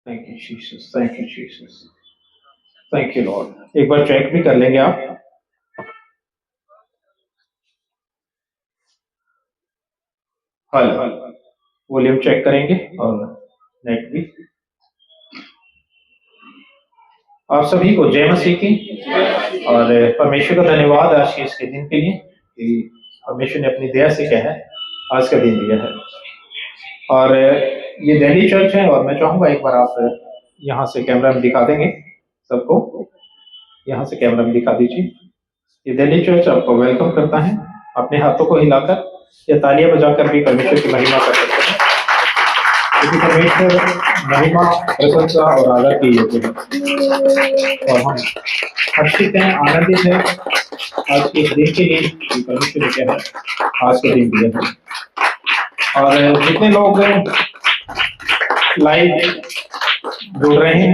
Thank you Jesus, thank you Jesus, thank you Lord. एक बार check भी कर लेंगे आप। हल वॉल्यूम चेक करेंगे और नेट भी। आप सभी को जय मसीह की। और परमेश्वर का धन्यवाद आज के इसके दिन के लिए कि परमेश्वर ने अपनी दया से क्या है आज का दिन दिया है। और ये दिल्ली चर्च है और मैं चाहूंगा एक बार आप यहाँ से कैमरा में दिखा देंगे सबको। यहाँ से कैमरा में दिखा दीजिए। ये दिल्ली चर्च आपको वेलकम करता है। अपने हाथों को हिलाकर या तालियां बजाकर भी परमेश्वर की महिमा कर सकते हैं, क्योंकि परमेश्वर महिमा, प्रशंसा और आदर की योग्य है। और हम हर्षित हैं, आनंदित हैं आज के इस दिन के लिए कि परमेश्वर ने क्या है आज का दिन दिया है। और जितने लोग लाइव जुड़ रहे हैं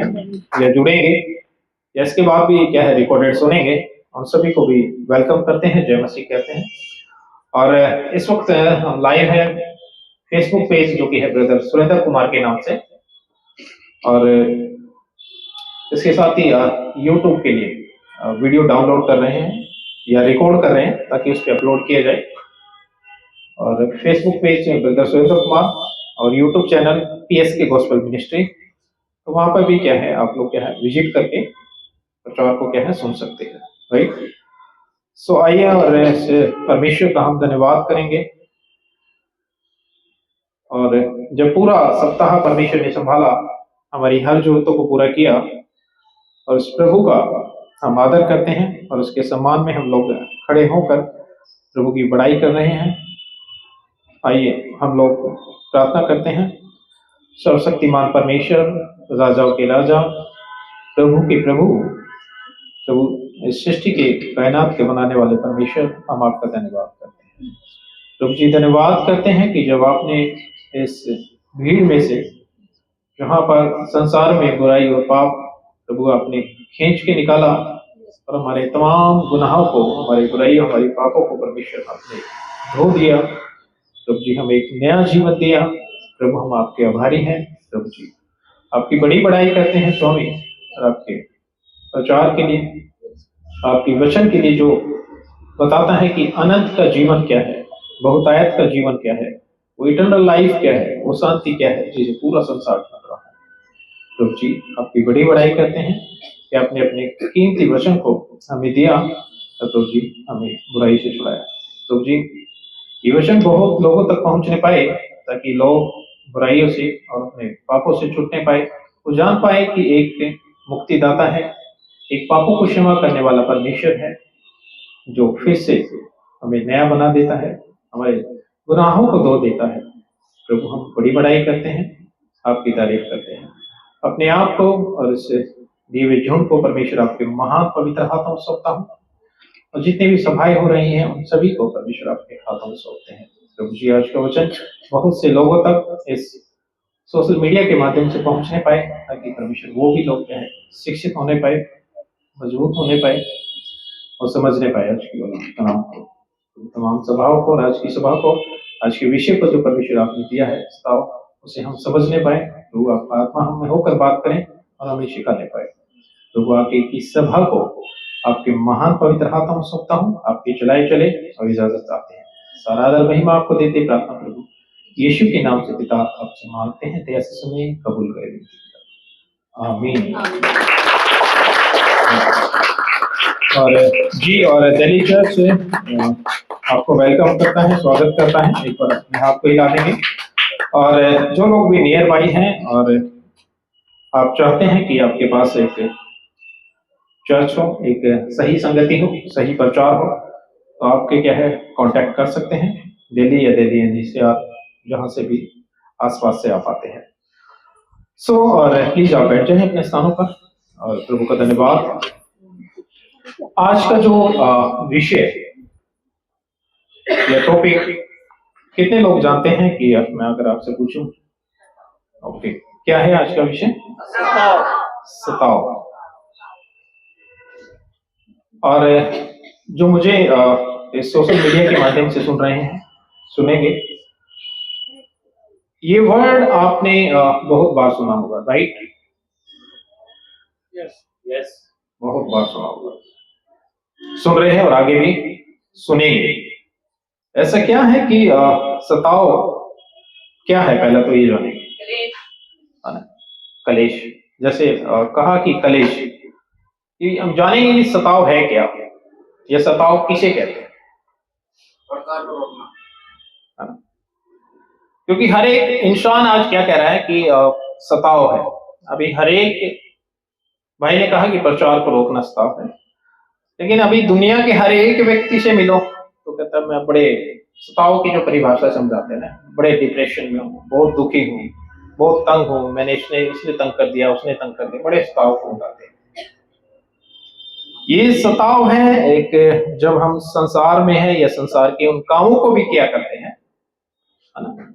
या जुड़ेंगे या इसके बाद भी क्या है रिकॉर्डेड सुनेंगे, उन सभी को भी वेलकम करते हैं, जय मसीह कहते हैं। और इस वक्त हम लाइव है फेसबुक पेज जो कि है ब्रदर सुरेंद्र कुमार के नाम से, और इसके साथ ही यूट्यूब के लिए वीडियो डाउनलोड कर रहे हैं या रिकॉर्ड कर रहे हैं ताकि उस पर अपलोड किया जाए। और Facebook page brother Surendra Kumar और YouTube channel PSK gospel ministry, तो वहां पर भी क्या है आप लोग क्या है विजिट करके प्रचार को क्या है सुन सकते हैं, राइट। सो आइए और परमेश्वर का हम धन्यवाद करेंगे। और जब पूरा सप्ताह परमेश्वर ने संभाला, हमारी हर जरूरतों को पूरा किया, और उस प्रभु का हम आदर करते हैं और उसके सम्मान में हम लोग खड़े होकर प्रभु की बड़ाई कर रहे हैं। आइए हम लोग प्रार्थना करते हैं। सर्वशक्तिमान परमेश्वर, राजाओं के राजा, प्रभु के प्रभु, प्रभु इस सृष्टि के कायनात के बनाने वाले परमेश्वर, हम आपका धन्यवाद करते हैं। प्रभु जी धन्यवाद करते हैं कि जब आपने इस भीड़ में से जहाँ पर संसार में बुराई और पाप प्रभु आपने खींच के निकाला और हमारे तमाम गुनाहों को, हमारी बुराई, हमारी पापों को परमेश्वर आपने धो दिया। प्रभु जी हमें एक नया जीवन दिया। प्रभु हम आपके आभारी हैं। प्रभु जी आपकी बड़ी बड़ाई करते हैं स्वामी, और आपके प्रचार के लिए, आपके वचन के लिए जो बताता है कि अनंत का जीवन क्या है, बहुतायत का जीवन क्या है, वो इटर्नल लाइफ क्या है, वो शांति क्या है जिसे पूरा संसार कर रहा है। प्रभु जी आपकी बड़ी बड़ाई करते हैं कि आपने अपने कीमती वचन को हमें दिया, तो प्रभु जी हमें बुराई से छुड़ाया। प्रभु जी ये वचन बहुत लोगों तक पहुंचने पाए ताकि लोग बुराइयों से और अपने पापों से छूटने पाए, वो जान पाए कि एक मुक्तिदाता है, एक पापों को क्षमा करने वाला परमेश्वर है जो फिर से हमें नया बना देता है, हमारे गुनाहों को धो देता है। प्रभु हम बड़ी बड़ाई करते हैं, आपकी तारीफ करते हैं। अपने आप को और इस दिए हुए झुंड को परमेश्वर आपके महान पवित्र हाथों में सौंपता हूँ, और जितनी भी सभाएं हो रही हैं उन सभी को परमेश्वर आपके हाथों में सौंपते हैं। प्रभु जी आज का वचन बहुत से लोगों तक इस सोशल मीडिया के माध्यम से पहुंचने पाए, ताकि परमेश्वर वो भी लोग क्या है शिक्षित होने पाए, मजबूत होने पाए और समझने पाए आज की तमाम सभाओं को, और आज की सभा को, आज के विषय को जो परमेश्वर आपने दिया है प्रस्ताव, उसे हम समझने पाए। प्रभु आप आत्मा हमें होकर बात करें और हमें सिखाने पाए। प्रभु आपकी इस सभा को आपके महान पवित्र हाथों में सौंपता हूँ, आपके चलाए चले और इजाजत चाहते हैं। सारा आदर महिमा आपको देते प्रार्थना प्रभु यीशु के नाम से पिता आपसे मांगते हैं, दया से सुनिए, कबूल करें। आमीन। और जी और दिल्ली चर्च आपको वेलकम करता है, स्वागत करता है। एक बार अपने हाथ को हिला देंगे। और जो लोग भी नियर बाई हैं और आप चाहते हैं कि आपके पास एक चर्च हो, एक सही संगति हो, सही प्रचार हो, तो आपके क्या है कांटेक्ट कर सकते हैं दिल्ली या दिल्ली एनजी से, आप जहां से भी आसपास से आप आते हैं। सो और प्लीज आप बैठ जाएं अपने स्थानों पर, और प्रभु का धन्यवाद। आज का जो विषय या टॉपिक, कितने लोग जानते हैं कि मैं अगर आपसे पूछूं ओके क्या है आज का विषय? सताओ। और जो मुझे इस सोशल मीडिया के माध्यम से सुन रहे हैं, सुनेंगे, ये वर्ड आपने बहुत बार सुना होगा, राइट? यस, बहुत बार सुना होगा, सुन रहे हैं और आगे भी सुनेंगे। ऐसा क्या है कि सताओ क्या है, पहला तो ये जानेंगे, है ना? कलेश, जैसे कहा कि कलेश, कि हम जानेंगे कि सताव है क्या, ये सताव किसे कहते हैं, है ना? क्योंकि हर एक इंसान आज क्या कह रहा है कि सताव है। अभी हर एक भाई ने कहा कि प्रचार को रोकना सताव है, लेकिन अभी दुनिया के हर एक व्यक्ति से मिलो तो कहता है मैं बड़े सताव की जो परिभाषा समझाते हैं ना, बड़े डिप्रेशन में हूँ, बहुत दुखी हूँ, बहुत तंग हूँ, मैंने इसने तंग कर दिया, उसने तंग कर दिया, बड़े सताव को बताते हैं। ये सताव है एक, जब हम संसार में है या संसार के उन कामों को भी किया करते हैं, है ना,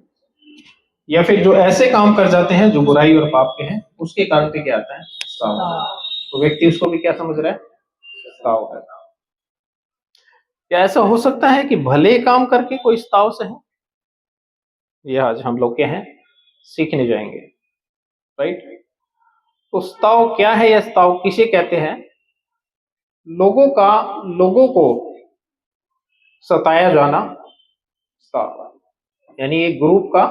या फिर जो ऐसे काम कर जाते हैं जो बुराई और पाप के हैं, उसके कारण पे क्या आता है, सताव। तो व्यक्ति उसको भी क्या समझ रहा है, सताव है। क्या ऐसा हो सकता है कि भले काम करके कोई सताव से है? ये आज हम लोग क्या है, सीखने जाएंगे, राइट। तो सताव क्या है या सताव किसे कहते हैं? लोगों को सताया जाना सताव, यानी एक ग्रुप का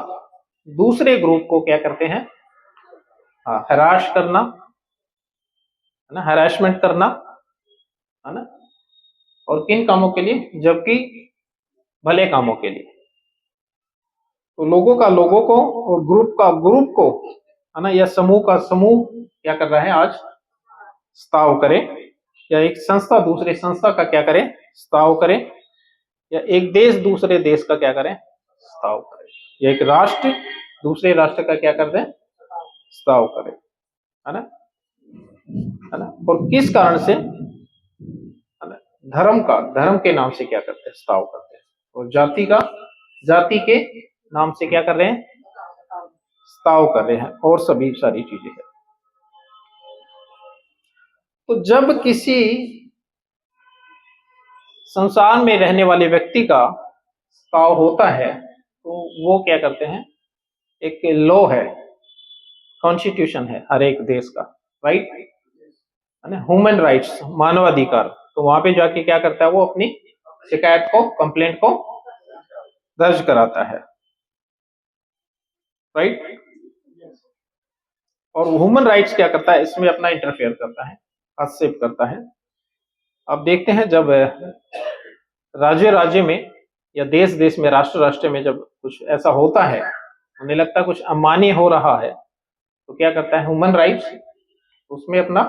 दूसरे ग्रुप को क्या करते हैं, हराश करना, है ना, हरासमेंट करना, है ना, और किन कामों के लिए, जबकि भले कामों के लिए। तो लोगों को और ग्रुप का ग्रुप को, है ना, या समूह का समूह क्या कर रहा है आज, सताव करे, या एक संस्था दूसरे संस्था का क्या करे, सताव करे, या एक देश दूसरे देश का क्या करे, सताव करे, या एक राष्ट्र दूसरे राष्ट्र का क्या कर दे, सताव करे, है ना, है ना। और किस कारण से, है ना, धर्म के नाम से क्या करते हैं, सताव करते हैं, और जाति के नाम से क्या कर रहे हैं, सताव कर रहे हैं, और सभी सारी चीजें हैं। तो जब किसी संसार में रहने वाले व्यक्ति का सताव होता है तो वो क्या करते हैं, एक लॉ है, कॉन्स्टिट्यूशन है हर एक देश का, राइट, है ना, ह्यूमन राइट्स, मानवाधिकार। तो वहां पे जाके क्या करता है, वो अपनी शिकायत को, कंप्लेंट को दर्ज कराता है, राइट। और ह्यूमन राइट्स क्या करता है, इसमें अपना इंटरफेयर करता है, हस्तक्षेप करता है। अब देखते हैं जब राज्य में या देश में, राष्ट्र में जब कुछ ऐसा होता है, उन्हें लगता है कुछ अमान्य हो रहा है, तो क्या करता है ह्यूमन राइट्स, उसमें अपना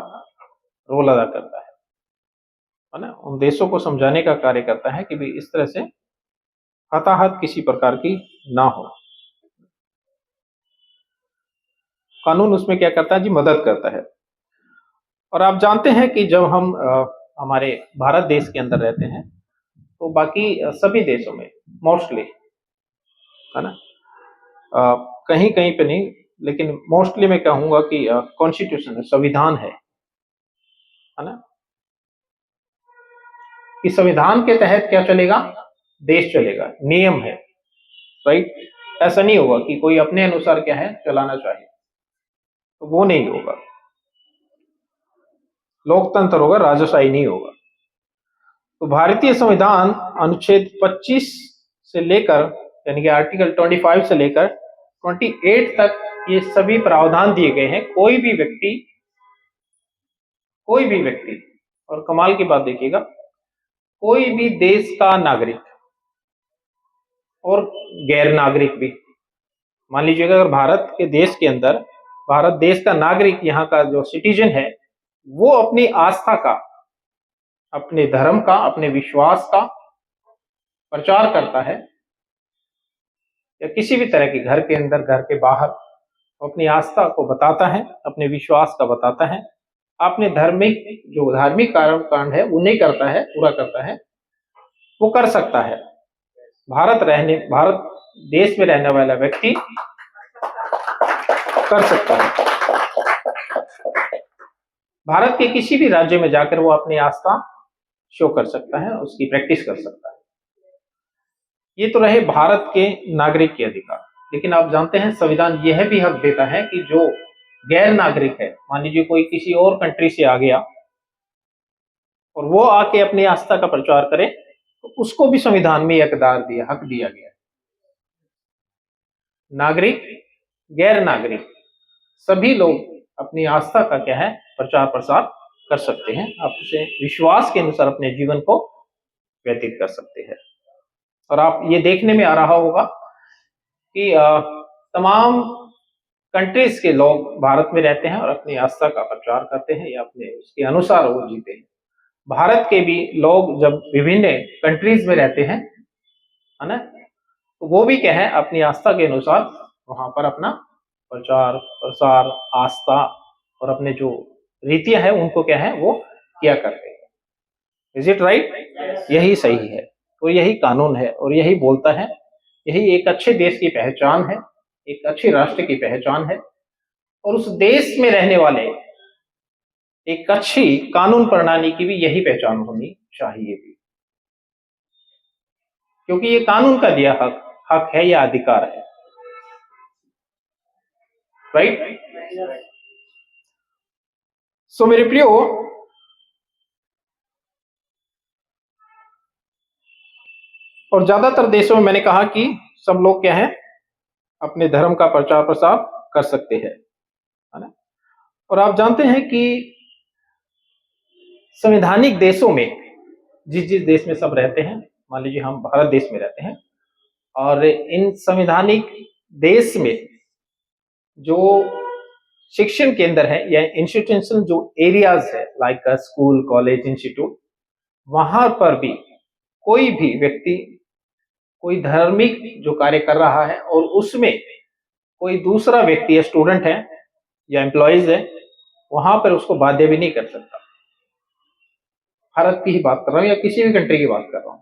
रोल अदा करता है ना, उन देशों को समझाने का कार्य करता है कि भाई इस तरह से हताहत किसी प्रकार की ना हो। कानून उसमें क्या करता है जी, मदद करता है। और आप जानते हैं कि जब हम हमारे भारत देश के अंदर रहते हैं तो बाकी सभी देशों में मोस्टली, है ना, कहीं कहीं पे नहीं, लेकिन मोस्टली मैं कहूंगा कि कॉन्स्टिट्यूशन है, संविधान है ना, कि संविधान के तहत क्या चलेगा, देश चलेगा, नियम है, राइट। ऐसा नहीं होगा कि कोई अपने अनुसार क्या है चलाना चाहे, तो वो नहीं होगा, लोकतंत्र होगा, राजशाही नहीं होगा। तो भारतीय संविधान अनुच्छेद 25 से लेकर, यानी कि आर्टिकल 25 से लेकर 28 तक ये सभी प्रावधान दिए गए हैं। कोई भी व्यक्ति, और कमाल की बात देखिएगा, कोई भी देश का नागरिक और गैर नागरिक भी, मान लीजिएगा अगर भारत के देश के अंदर, भारत देश का नागरिक, यहाँ का जो सिटीजन है, वो अपनी आस्था का, अपने धर्म का, अपने विश्वास का प्रचार करता है, या किसी भी तरह के, घर के अंदर घर के बाहर, अपनी आस्था को बताता है, अपने विश्वास का बताता है, अपने धार्मिक कांड है उन्हें करता है, पूरा करता है, वो कर सकता है। भारत देश में रहने वाला व्यक्ति कर सकता है। भारत के किसी भी राज्य में जाकर वो अपनी आस्था शो कर सकता है, उसकी प्रैक्टिस कर सकता है। ये तो रहे भारत के नागरिक के अधिकार। लेकिन आप जानते हैं संविधान यह भी हक देता है कि जो गैर नागरिक है, मान लीजिए कोई किसी और कंट्री से आ गया और वो आके अपनी आस्था का प्रचार करे, तो उसको भी संविधान में हक दिया गया है। नागरिक, गैर नागरिक, सभी लोग अपनी आस्था का क्या है, प्रचार प्रसार कर सकते हैं, अपने विश्वास के अनुसार अपने जीवन को व्यतीत कर सकते हैं। और आप ये देखने में आ रहा होगा कि तमाम कंट्रीज के लोग भारत में रहते हैं और अपनी आस्था का प्रचार करते हैं या अपने उसके अनुसार वो जीते हैं। भारत के भी लोग जब विभिन्न कंट्रीज में रहते हैं, है ना, तो वो भी क्या है, अपनी आस्था के अनुसार वहां पर अपना प्रचार प्रसार, आस्था और अपने जो रीतियां हैं उनको क्या है, वो किया करते हैं। Is it right? यही सही है और यही कानून है और यही बोलता है, यही एक अच्छे देश की पहचान है, एक अच्छे राष्ट्र की पहचान है। और उस देश में रहने वाले एक अच्छी कानून प्रणाली की भी यही पहचान होनी चाहिए भी, क्योंकि ये कानून का दिया हक है या अधिकार है। राइट? सो मेरे प्रियो, और ज्यादातर देशों में मैंने कहा कि सब लोग क्या है, अपने धर्म का प्रचार प्रसार कर सकते हैं, है ना। और आप जानते हैं कि संवैधानिक देशों में, जिस जिस देश में सब रहते हैं, मान लीजिए हम भारत देश में रहते हैं, और इन संवैधानिक देश में जो शिक्षण केंद्र है या इंस्टीट्यूशन जो एरियाज है, लाइक स्कूल, कॉलेज, इंस्टीट्यूट, वहां पर भी कोई भी व्यक्ति कोई धार्मिक जो कार्य कर रहा है और उसमें कोई दूसरा व्यक्ति या स्टूडेंट है या एम्प्लॉइज है, वहां पर उसको बाध्य भी नहीं कर सकता। भारत की ही बात कर रहा हूं या किसी भी कंट्री की बात कर रहा हूं।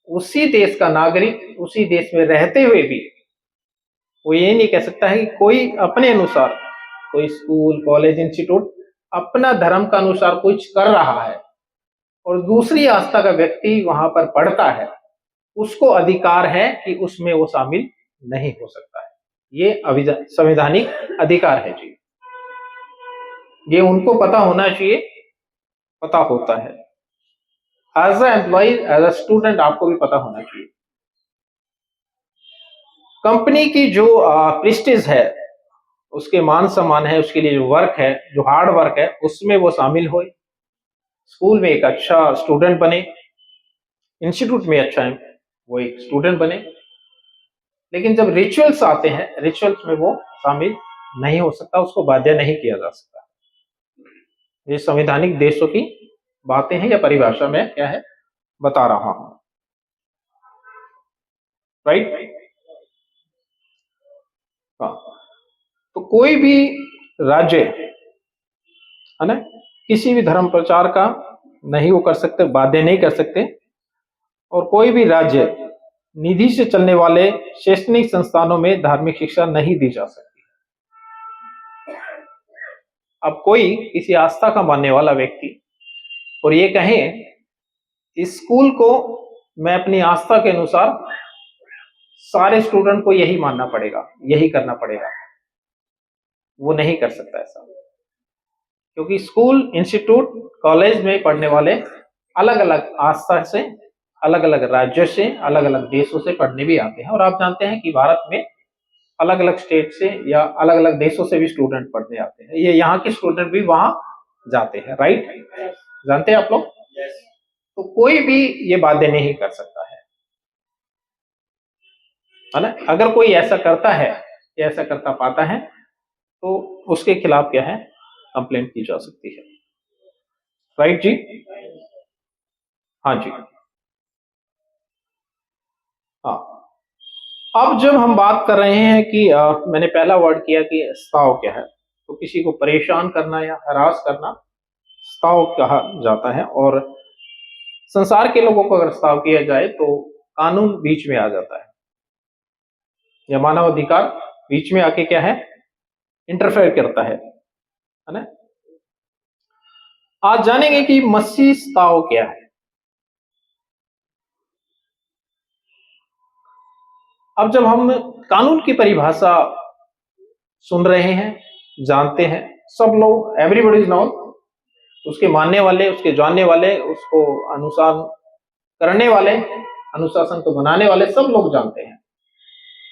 उसी देश का नागरिक उसी देश में रहते हुए भी वो ये नहीं कह सकता है कि कोई अपने अनुसार, कोई स्कूल, कॉलेज, इंस्टीट्यूट अपना धर्म का अनुसार कुछ कर रहा है और दूसरी आस्था का व्यक्ति वहां पर पढ़ता है, उसको अधिकार है कि उसमें वो शामिल नहीं हो सकता है। ये संवैधानिक अधिकार है जी, ये उनको पता होना चाहिए, पता होता है। As a employ, as a student आपको भी पता होना चाहिए। कंपनी की जो प्रेस्टीज है, उसके मान सम्मान है, उसके लिए जो वर्क है, जो हार्ड वर्क है, उसमें वो शामिल हो, स्कूल में एक अच्छा स्टूडेंट बने, इंस्टीट्यूट में अच्छा है वो एक स्टूडेंट बने। लेकिन जब रिचुअल्स आते हैं, रिचुअल्स में वो शामिल नहीं हो सकता, उसको बाध्य नहीं किया जा सकता। ये संवैधानिक देशों की बातें हैं या परिभाषा में क्या है बता रहा हूं। राइट? हाँ, तो कोई भी राज्य, है ना, किसी भी धर्म प्रचार का नहीं वो कर सकते, बाध्य नहीं कर सकते। और कोई भी राज्य निधि से चलने वाले शैक्षणिक संस्थानों में धार्मिक शिक्षा नहीं दी जा सकती। अब कोई किसी आस्था का मानने वाला व्यक्ति और ये कहें स्कूल को मैं अपनी आस्था के अनुसार सारे स्टूडेंट को यही मानना पड़ेगा, यही करना पड़ेगा, वो नहीं कर सकता ऐसा। क्योंकि स्कूल, इंस्टीट्यूट, कॉलेज में पढ़ने वाले अलग अलग आस्था से, अलग अलग राज्यों से, अलग अलग देशों से पढ़ने भी आते हैं। और आप जानते हैं कि भारत में अलग अलग स्टेट से या अलग अलग देशों से भी स्टूडेंट पढ़ने आते हैं, ये यहाँ के स्टूडेंट भी वहां जाते हैं। राइट? जानते हैं आप लोग? तो कोई भी ये बाध्य नहीं कर सकता है ना। अगर कोई ऐसा करता है या ऐसा करता पाता है तो उसके खिलाफ क्या है, कंप्लेंट की जा सकती है। राइट जी? हाँ जी। हाँ, अब जब हम बात कर रहे हैं कि मैंने पहला वर्ड किया कि स्ताव क्या है, तो किसी को परेशान करना या हरास करना स्ताव कहा जाता है। और संसार के लोगों को अगर स्ताव किया जाए तो कानून बीच में आ जाता है या मानव अधिकार बीच में आके क्या है, इंटरफेयर करता है ना। आज जानेंगे कि मसीह स्ताव क्या है। अब जब हम कानून की परिभाषा सुन रहे हैं, जानते हैं, सब लोग, एवरीबॉडी इज नॉन, उसके मानने वाले, उसके जानने वाले, उसको अनुसार करने वाले, अनुशासन को बनाने वाले सब लोग जानते हैं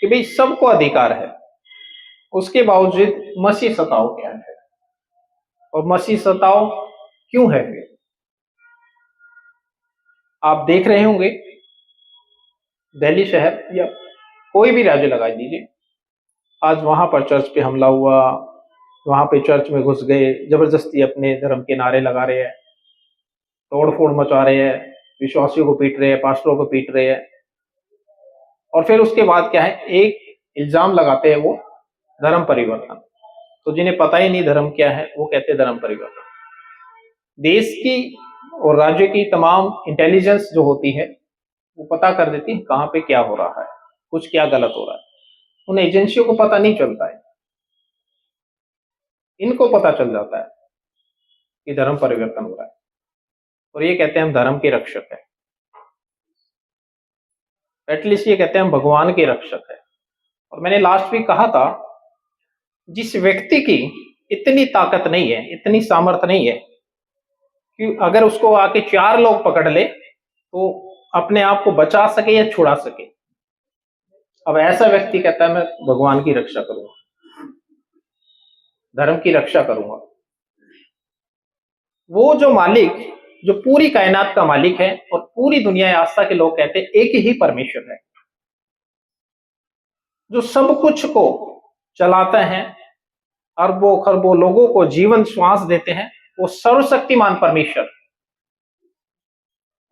कि भाई सबको अधिकार है। उसके बावजूद मसीह सताव क्या है और मसीह सताव क्यों है? आप देख रहे होंगे दिल्ली शहर या कोई भी राज्य लगा दीजिए, आज वहां पर चर्च पे हमला हुआ, वहां पे चर्च में घुस गए, जबरदस्ती अपने धर्म के नारे लगा रहे हैं, तोड़ फोड़ मचा रहे हैं, विश्वासियों को पीट रहे हैं, पास्टरों को पीट रहे हैं, और फिर उसके बाद क्या है, एक इल्जाम लगाते हैं वो धर्म परिवर्तन। तो जिन्हें पता ही नहीं धर्म क्या है वो कहते हैं धर्म परिवर्तन। देश की और राज्य की तमाम इंटेलिजेंस जो होती है वो पता कर देती है कहाँ पे क्या हो रहा है, कुछ क्या गलत हो रहा है। उन एजेंसियों को पता नहीं चलता है, इनको पता चल जाता है कि धर्म परिवर्तन हो रहा है, और ये कहते हैं हम धर्म के रक्षक है, एटलीस्ट ये कहते हैं हम भगवान के रक्षक है। और मैंने लास्ट वीक कहा था, जिस व्यक्ति की इतनी ताकत नहीं है, इतनी सामर्थ्य नहीं है कि अगर उसको आके 4 लोग पकड़ ले तो अपने आप को बचा सके या छुड़ा सके, अब ऐसा व्यक्ति कहता है मैं भगवान की रक्षा करूंगा, धर्म की रक्षा करूंगा। वो जो मालिक, जो पूरी कायनात का मालिक है और पूरी दुनिया आस्था के लोग कहते हैं एक ही परमेश्वर है, जो सब कुछ को चलाता है, अरबों खरबों लोगों को जीवन श्वास देते हैं, वो सर्वशक्तिमान परमेश्वर,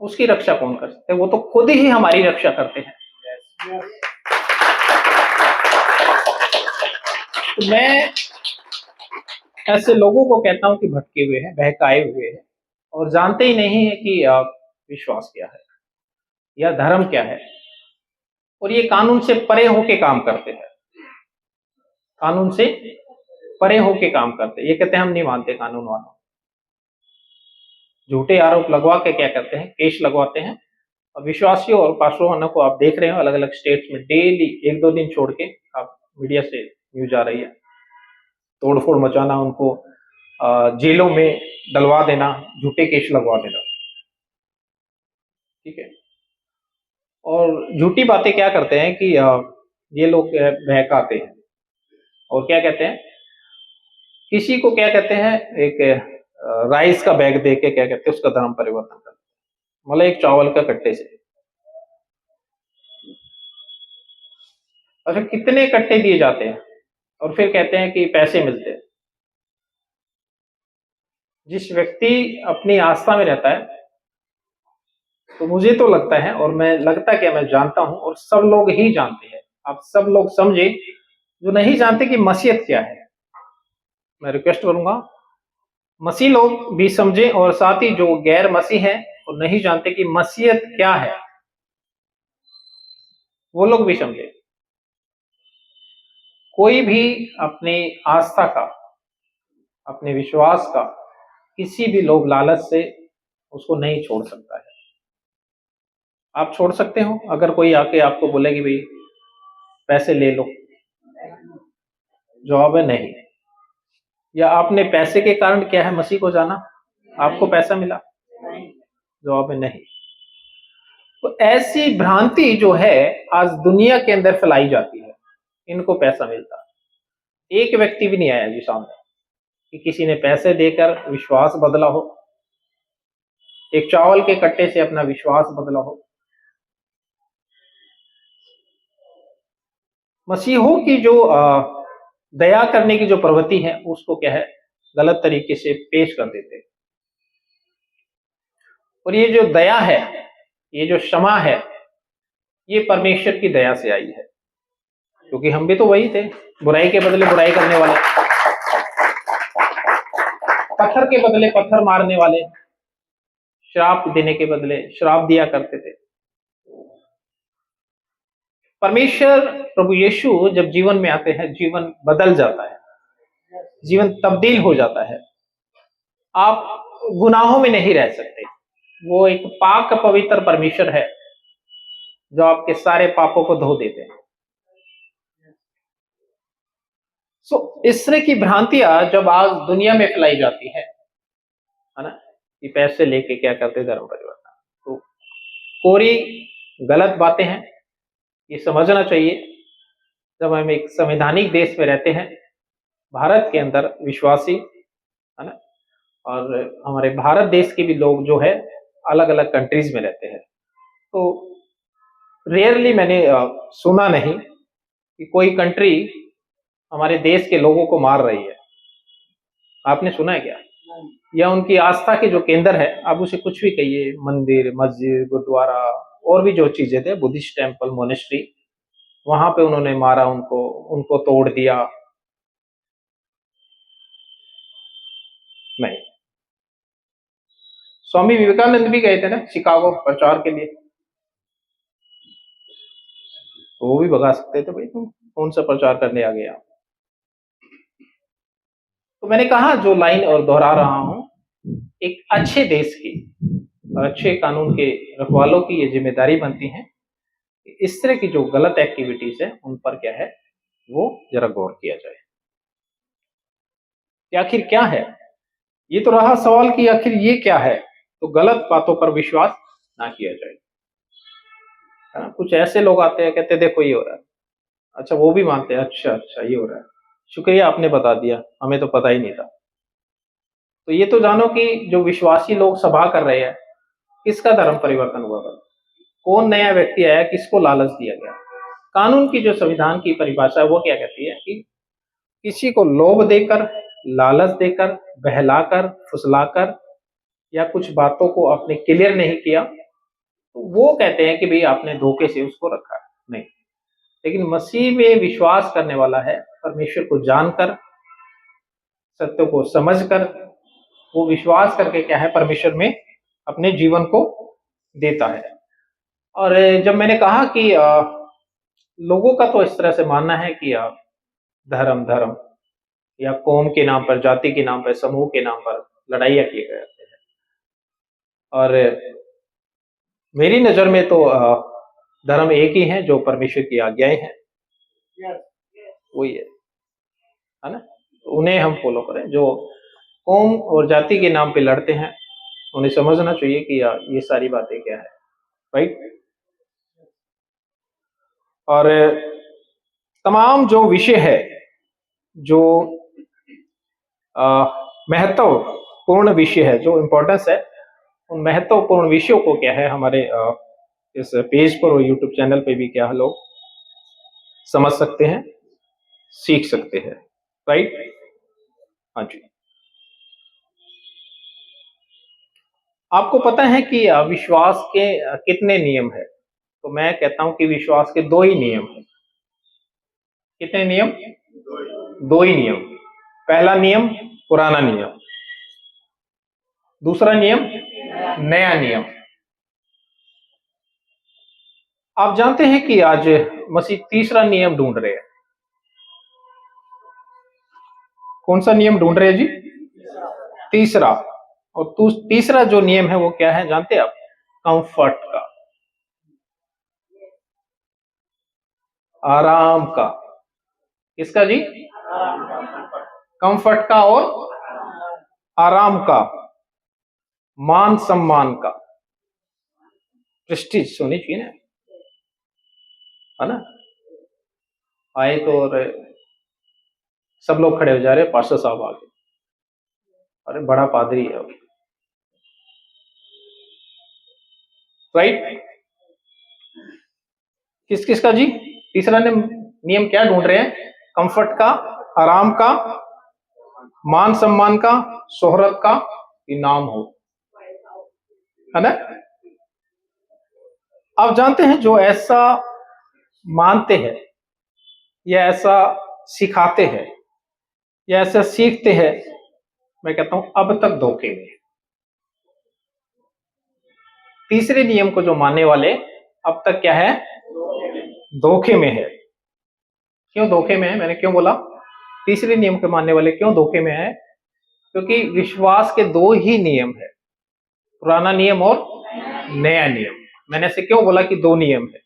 उसकी रक्षा कौन कर सकते? वो तो खुद ही हमारी रक्षा करते हैं। तो मैं ऐसे लोगों को कहता हूं कि भटके हुए हैं, बहकाए हुए हैं और जानते ही नहीं है कि विश्वास क्या है या धर्म क्या है, और ये कानून से परे होके काम करते हैं, कानून से परे होके काम करते हैं। ये कहते हैं हम नहीं मानते कानून वालों, झूठे आरोप लगवा के क्या करते हैं, केस लगवाते हैं। और विश्वासियों और पास्टरों को आप देख रहे हो अलग अलग स्टेट्स में डेली 1-2 दिन छोड़ के आप मीडिया से न्यूज आ रही है, तोड़फोड़ मचाना, उनको जेलों में डलवा देना, झूठे केस लगवा देना, ठीक है। और झूठी बातें क्या करते हैं कि ये लोग बहकाते हैं और क्या कहते हैं, किसी को क्या कहते हैं, एक राइस का बैग दे के क्या कहते हैं उसका धर्म परिवर्तन करते हैं, मतलब एक चावल का कट्टे से। अच्छा, कितने कट्टे दिए जाते हैं और फिर कहते हैं कि पैसे मिलते हैं। जिस व्यक्ति अपनी आस्था में रहता है, तो मुझे तो लगता है, और मैं जानता हूं और सब लोग ही जानते हैं, आप सब लोग समझे जो नहीं जानते कि मसीहत क्या है, मैं रिक्वेस्ट करूंगा मसीह लोग भी समझे, और साथ ही जो गैर मसीह है और नहीं जानते कि मसीहत क्या है वो लोग भी समझे। कोई भी अपनी आस्था का, अपने विश्वास का किसी भी लोभ लालच से उसको नहीं छोड़ सकता है। आप छोड़ सकते हो अगर कोई आके आपको बोले कि भाई पैसे ले लो? जवाब है नहीं। या आपने पैसे के कारण क्या है मसीह को जाना, आपको पैसा मिला? जवाब है नहीं। तो ऐसी भ्रांति जो है आज दुनिया के अंदर फैलाई जाती है, इनको पैसा मिलता, एक व्यक्ति भी नहीं आया जी सामने कि किसी ने पैसे देकर विश्वास बदला हो, एक चावल के कट्टे से अपना विश्वास बदला हो। मसीहों की जो दया करने की जो प्रवृत्ति है उसको क्या है, गलत तरीके से पेश कर देते हैं। और ये जो दया है, ये जो क्षमा है, ये परमेश्वर की दया से आई है, क्योंकि हम भी तो वही थे, बुराई के बदले बुराई करने वाले, पत्थर के बदले पत्थर मारने वाले, श्राप देने के बदले श्राप दिया करते थे। परमेश्वर प्रभु यीशु जब जीवन में आते हैं, जीवन बदल जाता है, जीवन तब्दील हो जाता है। आप गुनाहों में नहीं रह सकते। वो एक पाक पवित्र परमेश्वर है जो आपके सारे पापों को धो देते हैं। इस तरह की भ्रांतियां जब आज दुनिया में फैलाई जाती है ना, कि पैसे लेके क्या करते धर्म परिवर्तन, तो कोरी गलत बातें हैं, ये समझना चाहिए। जब हम एक संवैधानिक देश में रहते हैं, भारत के अंदर विश्वासी है ना, और हमारे भारत देश के भी लोग जो है अलग अलग कंट्रीज में रहते हैं, तो रेयरली मैंने सुना नहीं कि कोई कंट्री हमारे देश के लोगों को मार रही है। आपने सुना है क्या? या उनकी आस्था के जो केंद्र है, आप उसे कुछ भी कहिए, मंदिर, मस्जिद, गुरुद्वारा और भी जो चीजें थे, बुद्धिस्ट टेम्पल, मोनेस्ट्री, वहां पे उन्होंने मारा, उनको उनको तोड़ दिया, नहीं। स्वामी विवेकानंद भी गए थे ना शिकागो प्रचार के लिए, तो वो भी भगा सकते थे, भाई तुम कौन सा प्रचार करने आ गए आप। तो मैंने कहा, जो लाइन और दोहरा रहा हूं, एक अच्छे देश की और अच्छे कानून के रखवालों की ये जिम्मेदारी बनती है कि इस तरह की जो गलत एक्टिविटीज है उन पर क्या है वो जरा गौर किया जाए कि आखिर क्या है। ये तो रहा सवाल कि आखिर ये क्या है, तो गलत बातों पर विश्वास ना किया जाए, है ना। कुछ ऐसे लोग आते हैं, कहते हैं देखो ये हो रहा है, अच्छा वो भी मानते हैं, अच्छा अच्छा ये हो रहा है, शुक्रिया आपने बता दिया, हमें तो पता ही नहीं था। तो ये तो जानो कि जो विश्वासी लोग सभा कर रहे हैं, किसका धर्म परिवर्तन हुआ था, कौन नया व्यक्ति आया, किसको लालच दिया गया। कानून की जो संविधान की परिभाषा है वो क्या कहती है कि किसी को लोभ देकर, लालच देकर, बहलाकर, फुसलाकर या कुछ बातों को आपने क्लियर नहीं किया, तो वो कहते हैं कि भाई आपने धोखे से उसको रखा है, नहीं। लेकिन मसीह में विश्वास करने वाला है, परमेश्वर को जानकर, सत्य को समझकर, वो विश्वास करके क्या है परमेश्वर में अपने जीवन को देता है। और जब मैंने कहा कि लोगों का तो इस तरह से मानना है कि धर्म धर्म या कौम के नाम पर, जाति के नाम पर, समूह के नाम पर लड़ाइयाँ किए जाते हैं, और मेरी नजर में तो धर्म एक ही है, जो परमेश्वर की आज्ञाएं हैं वही है ना। तो उन्हें हम फॉलो करें। जो कौम और जाति के नाम पे लड़ते हैं, उन्हें समझना चाहिए कि ये सारी बातें क्या है, राइट। और तमाम जो विषय है, जो महत्वपूर्ण विषय है, जो इम्पोर्टेंस है, उन महत्वपूर्ण विषयों को क्या है हमारे इस पेज पर और यूट्यूब चैनल पे भी क्या लोग समझ सकते हैं, सीख सकते हैं, राइट। हाँ जी। आपको पता है कि विश्वास के कितने नियम है? तो मैं कहता हूं कि विश्वास के दो ही नियम है। कितने नियम? दो ही नियम। पहला नियम पुराना नियम, दूसरा नियम नया नियम। आप जानते हैं कि आज मसीह तीसरा नियम ढूंढ रहे हैं। कौन सा नियम ढूंढ रहे हैं जी? तीसरा। और तीसरा जो नियम है वो क्या है जानते हैं आप? कंफर्ट का, आराम का। किसका जी? कंफर्ट का और आराम का, मान सम्मान का, प्रेस्टीज होनी चाहिए ना, है ना। आए तो और सब लोग खड़े हो जा रहे, पास्टर साहब आ गए, अरे बड़ा पादरी है, राइट। किस किस का जी? तीसरा नियम क्या ढूंढ रहे हैं? कंफर्ट का, आराम का, मान सम्मान का, शोहरत का, इनाम हो, है ना। आप जानते हैं जो ऐसा मानते हैं या ऐसा सिखाते हैं या ऐसा सीखते हैं, मैं कहता हूं अब तक धोखे में। तीसरे नियम को जो मानने वाले अब तक क्या है? धोखे में है। क्यों धोखे में है? मैंने क्यों बोला तीसरे नियम के मानने वाले क्यों धोखे में है? क्योंकि विश्वास के दो ही नियम है, पुराना नियम और नया नियम। मैंने ऐसे क्यों बोला कि दो नियम है?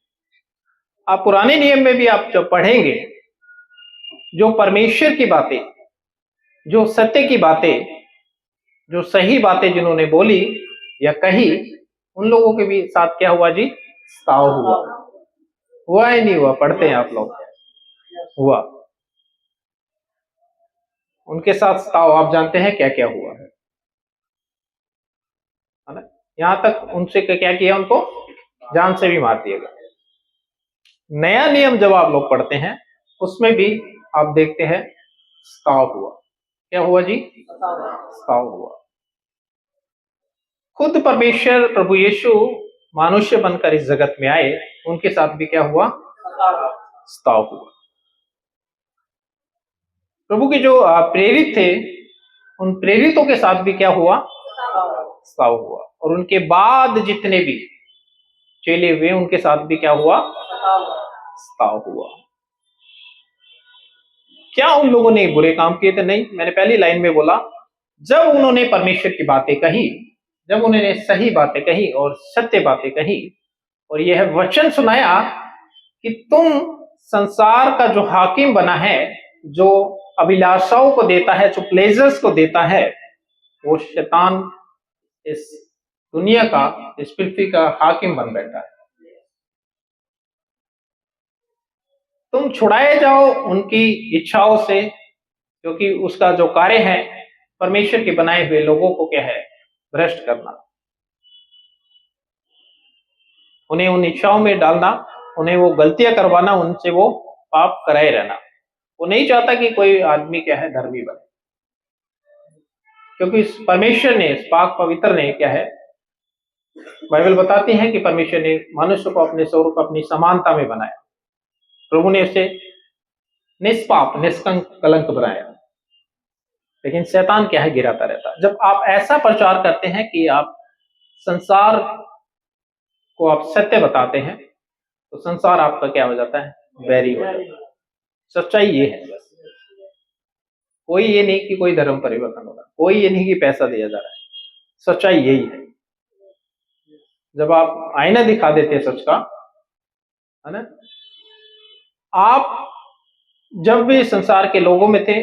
आप पुराने नियम में भी आप जब पढ़ेंगे जो परमेश्वर की बातें, जो सत्य की बातें, जो सही बातें जिन्होंने बोली या कही, उन लोगों के भी साथ क्या हुआ जी? स्ताव हुआ। हुआ ही नहीं हुआ? पढ़ते हैं आप लोग, हुआ। उनके साथ स्ताव, आप जानते हैं क्या क्या हुआ है ना? यहां तक उनसे क्या किया? उनको जान से भी मार दिया गया। नया नियम जब आप लोग पढ़ते हैं उसमें भी आप देखते हैं स्ताव हुआ। क्या हुआ जी? स्ताव हुआ। खुद परमेश्वर प्रभु यीशु मनुष्य बनकर इस जगत में आए, उनके साथ भी क्या हुआ? स्ताव हुआ। प्रभु के जो प्रेरित थे, उन प्रेरितों के साथ भी क्या हुआ? स्ताव हुआ। और उनके बाद जितने भी चेले हुए, उनके साथ भी क्या हुआ? स्ताव हुआ। क्या उन लोगों ने बुरे काम किए थे? नहीं। मैंने पहली लाइन में बोला, जब उन्होंने परमेश्वर की बातें कही, जब उन्होंने सही बातें कही और सत्य बातें कही और यह वचन सुनाया कि तुम संसार का जो हाकिम बना है, जो अभिलाषाओं को देता है, जो प्लेजर्स को देता है, वो शैतान इस दुनिया का, इस पृथ्वी का हाकिम बन बैठा है। तुम छुड़ाए जाओ उनकी इच्छाओं से, क्योंकि उसका जो कार्य है परमेश्वर के बनाए हुए लोगों को क्या है? भ्रष्ट करना, उन्हें उन इच्छाओं में डालना, उन्हें वो गलतियां करवाना, उनसे वो पाप कराए रहना। वो नहीं चाहता कि कोई आदमी क्या है? धर्मी बने, क्योंकि इस परमेश्वर ने, इस पाक पवित्र ने क्या है? बाइबल बताती है कि परमेश्वर ने मनुष्य को अपने स्वरूप, अपनी समानता में बनाया। प्रभु ने उसे निष्पाप, निष्कंक, कलंक बनाया। लेकिन शैतान क्या है? गिराता रहता। जब आप ऐसा प्रचार करते हैं कि आप संसार को आप सत्य बताते हैं, तो संसार आपका क्या हो जाता है? बैरी हो जाता है। सच्चाई ये है। कोई ये नहीं कि कोई धर्म परिवर्तन होगा, कोई ये नहीं कि पैसा दिया जा रहा है। सच्चाई यही है। जब आप आईना दिखा देते हैं सच का, है ना? आप जब भी संसार के लोगों में थे,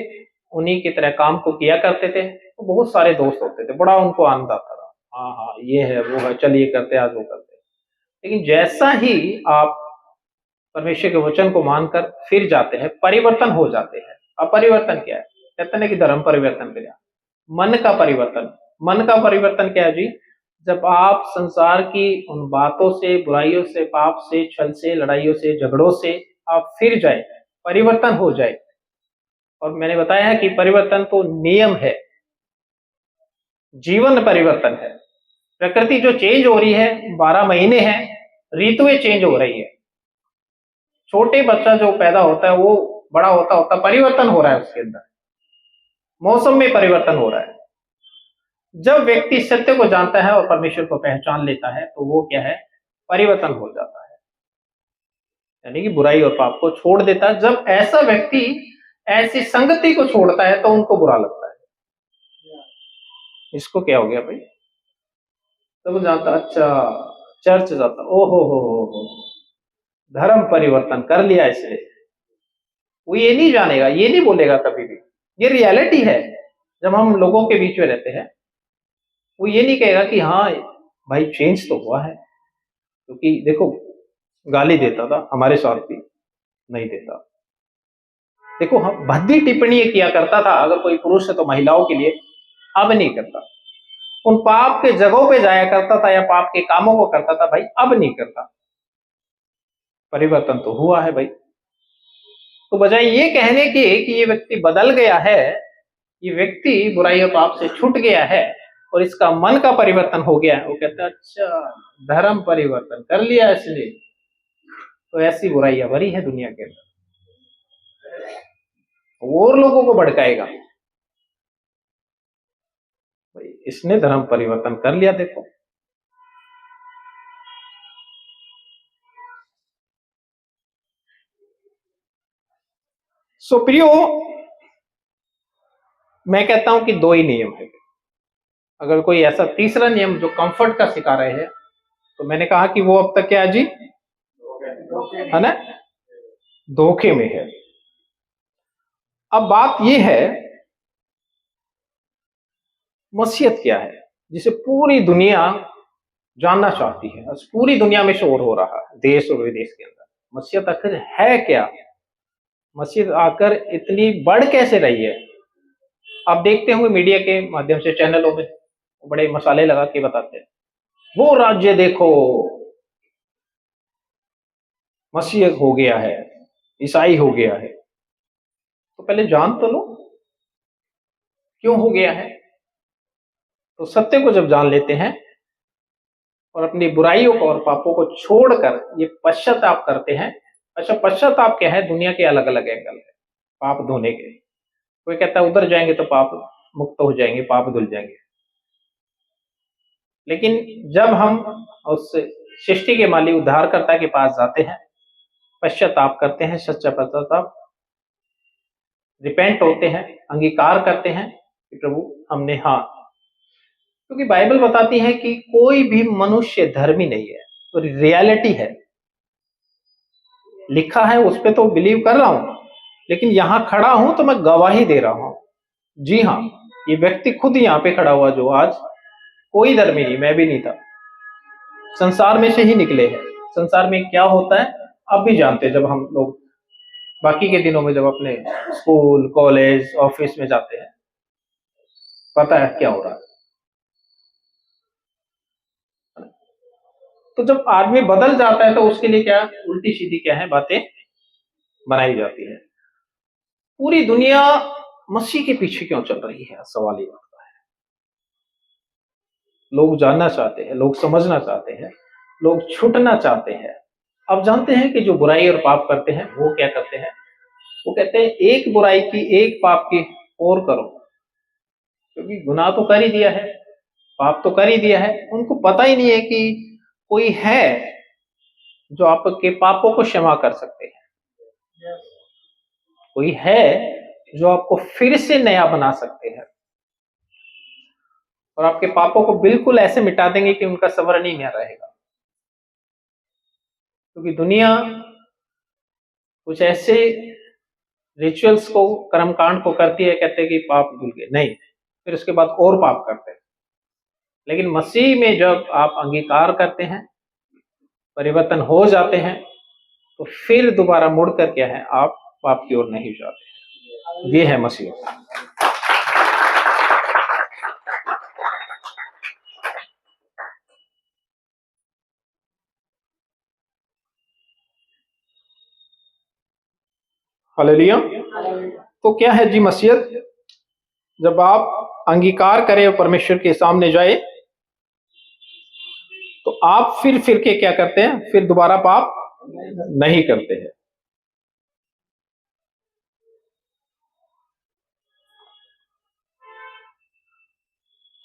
उन्हीं की तरह काम को किया करते थे, तो बहुत सारे दोस्त होते थे, बड़ा उनको आनंद आता था। हाँ हाँ, ये है, वो है, चलिए करते, आज वो करते। लेकिन जैसा ही आप परमेश्वर के वचन को मानकर फिर जाते हैं, परिवर्तन हो जाते हैं। अब परिवर्तन क्या है? कहते हैं कि धर्म परिवर्तन क्या? मन का परिवर्तन। मन का परिवर्तन क्या है जी? जब आप संसार की उन बातों से, बुराइयों से, पाप से, छल से, लड़ाइयों से, झगड़ों से आप फिर जाए, परिवर्तन हो जाए। और मैंने बताया है कि परिवर्तन तो नियम है, जीवन परिवर्तन है। प्रकृति जो चेंज हो रही है, 12 महीने हैं, ऋतुएं चेंज हो रही है। छोटे बच्चा जो पैदा होता है, वो बड़ा होता होता परिवर्तन हो रहा है उसके अंदर, मौसम में परिवर्तन हो रहा है। जब व्यक्ति सत्य को जानता है और परमेश्वर को पहचान लेता है, तो वो क्या है? परिवर्तन हो जाता है, यानी कि बुराई और पाप को छोड़ देता है। जब ऐसा व्यक्ति ऐसी संगति को छोड़ता है, तो उनको बुरा लगता है। इसको क्या हो गया भाई? तब तो जानता, अच्छा चर्च जाता, ओहो हो, धर्म परिवर्तन कर लिया इसने। वो ये नहीं जानेगा, ये नहीं बोलेगा कभी भी, ये रियलिटी है। जब हम लोगों के बीच में रहते हैं, वो ये नहीं कहेगा कि हाँ भाई चेंज तो हुआ है, क्योंकि देखो गाली देता था, हमारे साथ भी नहीं देता। देखो हम भद्दी टिप्पणी किया करता था, अगर कोई पुरुष है तो महिलाओं के लिए, अब नहीं करता। उन पाप के जगहों पे जाया करता था या पाप के कामों को करता था, भाई अब नहीं करता। परिवर्तन तो हुआ है भाई। तो बजाय ये कहने के कि ये व्यक्ति बदल गया है, ये व्यक्ति बुराई और पाप से छूट गया है और इसका मन का परिवर्तन हो गया है, वो कहता है अच्छा धर्म परिवर्तन कर लिया इसने, तो ऐसी बुराइयां भरी है दुनिया के अंदर, और लोगों को भड़काएगा, भाई इसने धर्म परिवर्तन कर लिया देखो। सो प्रियो, मैं कहता हूं कि 2 ही नियम है। अगर कोई ऐसा तीसरा नियम जो कंफर्ट का सिखा रहे हैं, तो मैंने कहा कि वो अब तक क्या है जी? है ना? धोखे में है। अब बात यह है, मसीहत क्या है जिसे पूरी दुनिया जानना चाहती है, पूरी दुनिया में शोर हो रहा है, देश और विदेश के अंदर। मसीहत आखिर है क्या? मसीहत आकर इतनी बढ़ कैसे रही है? आप देखते होंगे मीडिया के माध्यम से, चैनलों में बड़े मसाले लगा के बताते हैं, वो राज्य देखो मसीहत हो गया है, ईसाई हो गया है। तो पहले जान तो लो क्यों हो गया है। तो सत्य को जब जान लेते हैं और अपनी बुराइयों को और पापों को छोड़कर ये पश्चाताप करते हैं। अच्छा, पश्चाताप क्या है? दुनिया के अलग अलग एंगल है पाप धोने के। कोई कहता है उधर जाएंगे तो पाप मुक्त हो जाएंगे, पाप धुल जाएंगे। लेकिन जब हम उस सृष्टि के मालिक उद्धारकर्ता के पास जाते हैं, पश्चाताप करते हैं, सच्चा पश्चाताप, रिपेंट होते हैं, अंगीकार करते हैं कि प्रभु हमने, हाँ, क्योंकि बाइबल बताती है कि कोई भी मनुष्य धर्मी नहीं है, तो रियलिटी है, लिखा है, उस पर तो बिलीव कर रहा हूं, लेकिन यहां खड़ा हूं तो मैं गवाही दे रहा हूं। जी हाँ, ये व्यक्ति खुद यहाँ पे खड़ा हुआ जो आज कोई धर्मी नहीं, मैं भी नहीं था, संसार में से ही निकले हैं। संसार में क्या होता है अब भी जानते हैं, जब हम लोग बाकी के दिनों में जब अपने स्कूल कॉलेज ऑफिस में जाते हैं, पता है क्या हो रहा है। तो जब आदमी बदल जाता है तो उसके लिए क्या उल्टी सीधी क्या है बातें बनाई जाती है। पूरी दुनिया मसीह के पीछे क्यों चल रही है? सवाल ये उठता है। लोग जानना चाहते हैं, लोग समझना चाहते हैं, लोग छूटना चाहते हैं। अब जानते हैं कि जो बुराई और पाप करते हैं वो क्या करते हैं? वो कहते हैं एक बुराई की, एक पाप की और करो, क्योंकि गुनाह तो कर ही दिया है, पाप तो कर ही दिया है। उनको पता ही नहीं है कि कोई है जो आपके पापों को क्षमा कर सकते हैं, कोई है जो आपको फिर से नया बना सकते हैं और आपके पापों को बिल्कुल ऐसे मिटा देंगे कि उनका स्मरण ही नहीं रहेगा। क्योंकि दुनिया कुछ ऐसे रिचुअल्स को, कर्मकांड को करती है, कहते हैं कि पाप धुल गए, नहीं, फिर उसके बाद और पाप करते हैं। लेकिन मसीह में जब आप अंगीकार करते हैं, परिवर्तन हो जाते हैं, तो फिर दोबारा मुड़कर क्या है, आप पाप की ओर नहीं जाते। ये है मसीह। हालेलुया। तो क्या है जी मसीहत? जब आप अंगीकार करें और परमेश्वर के सामने जाए, तो आप फिर के क्या करते हैं? फिर दोबारा पाप नहीं करते हैं।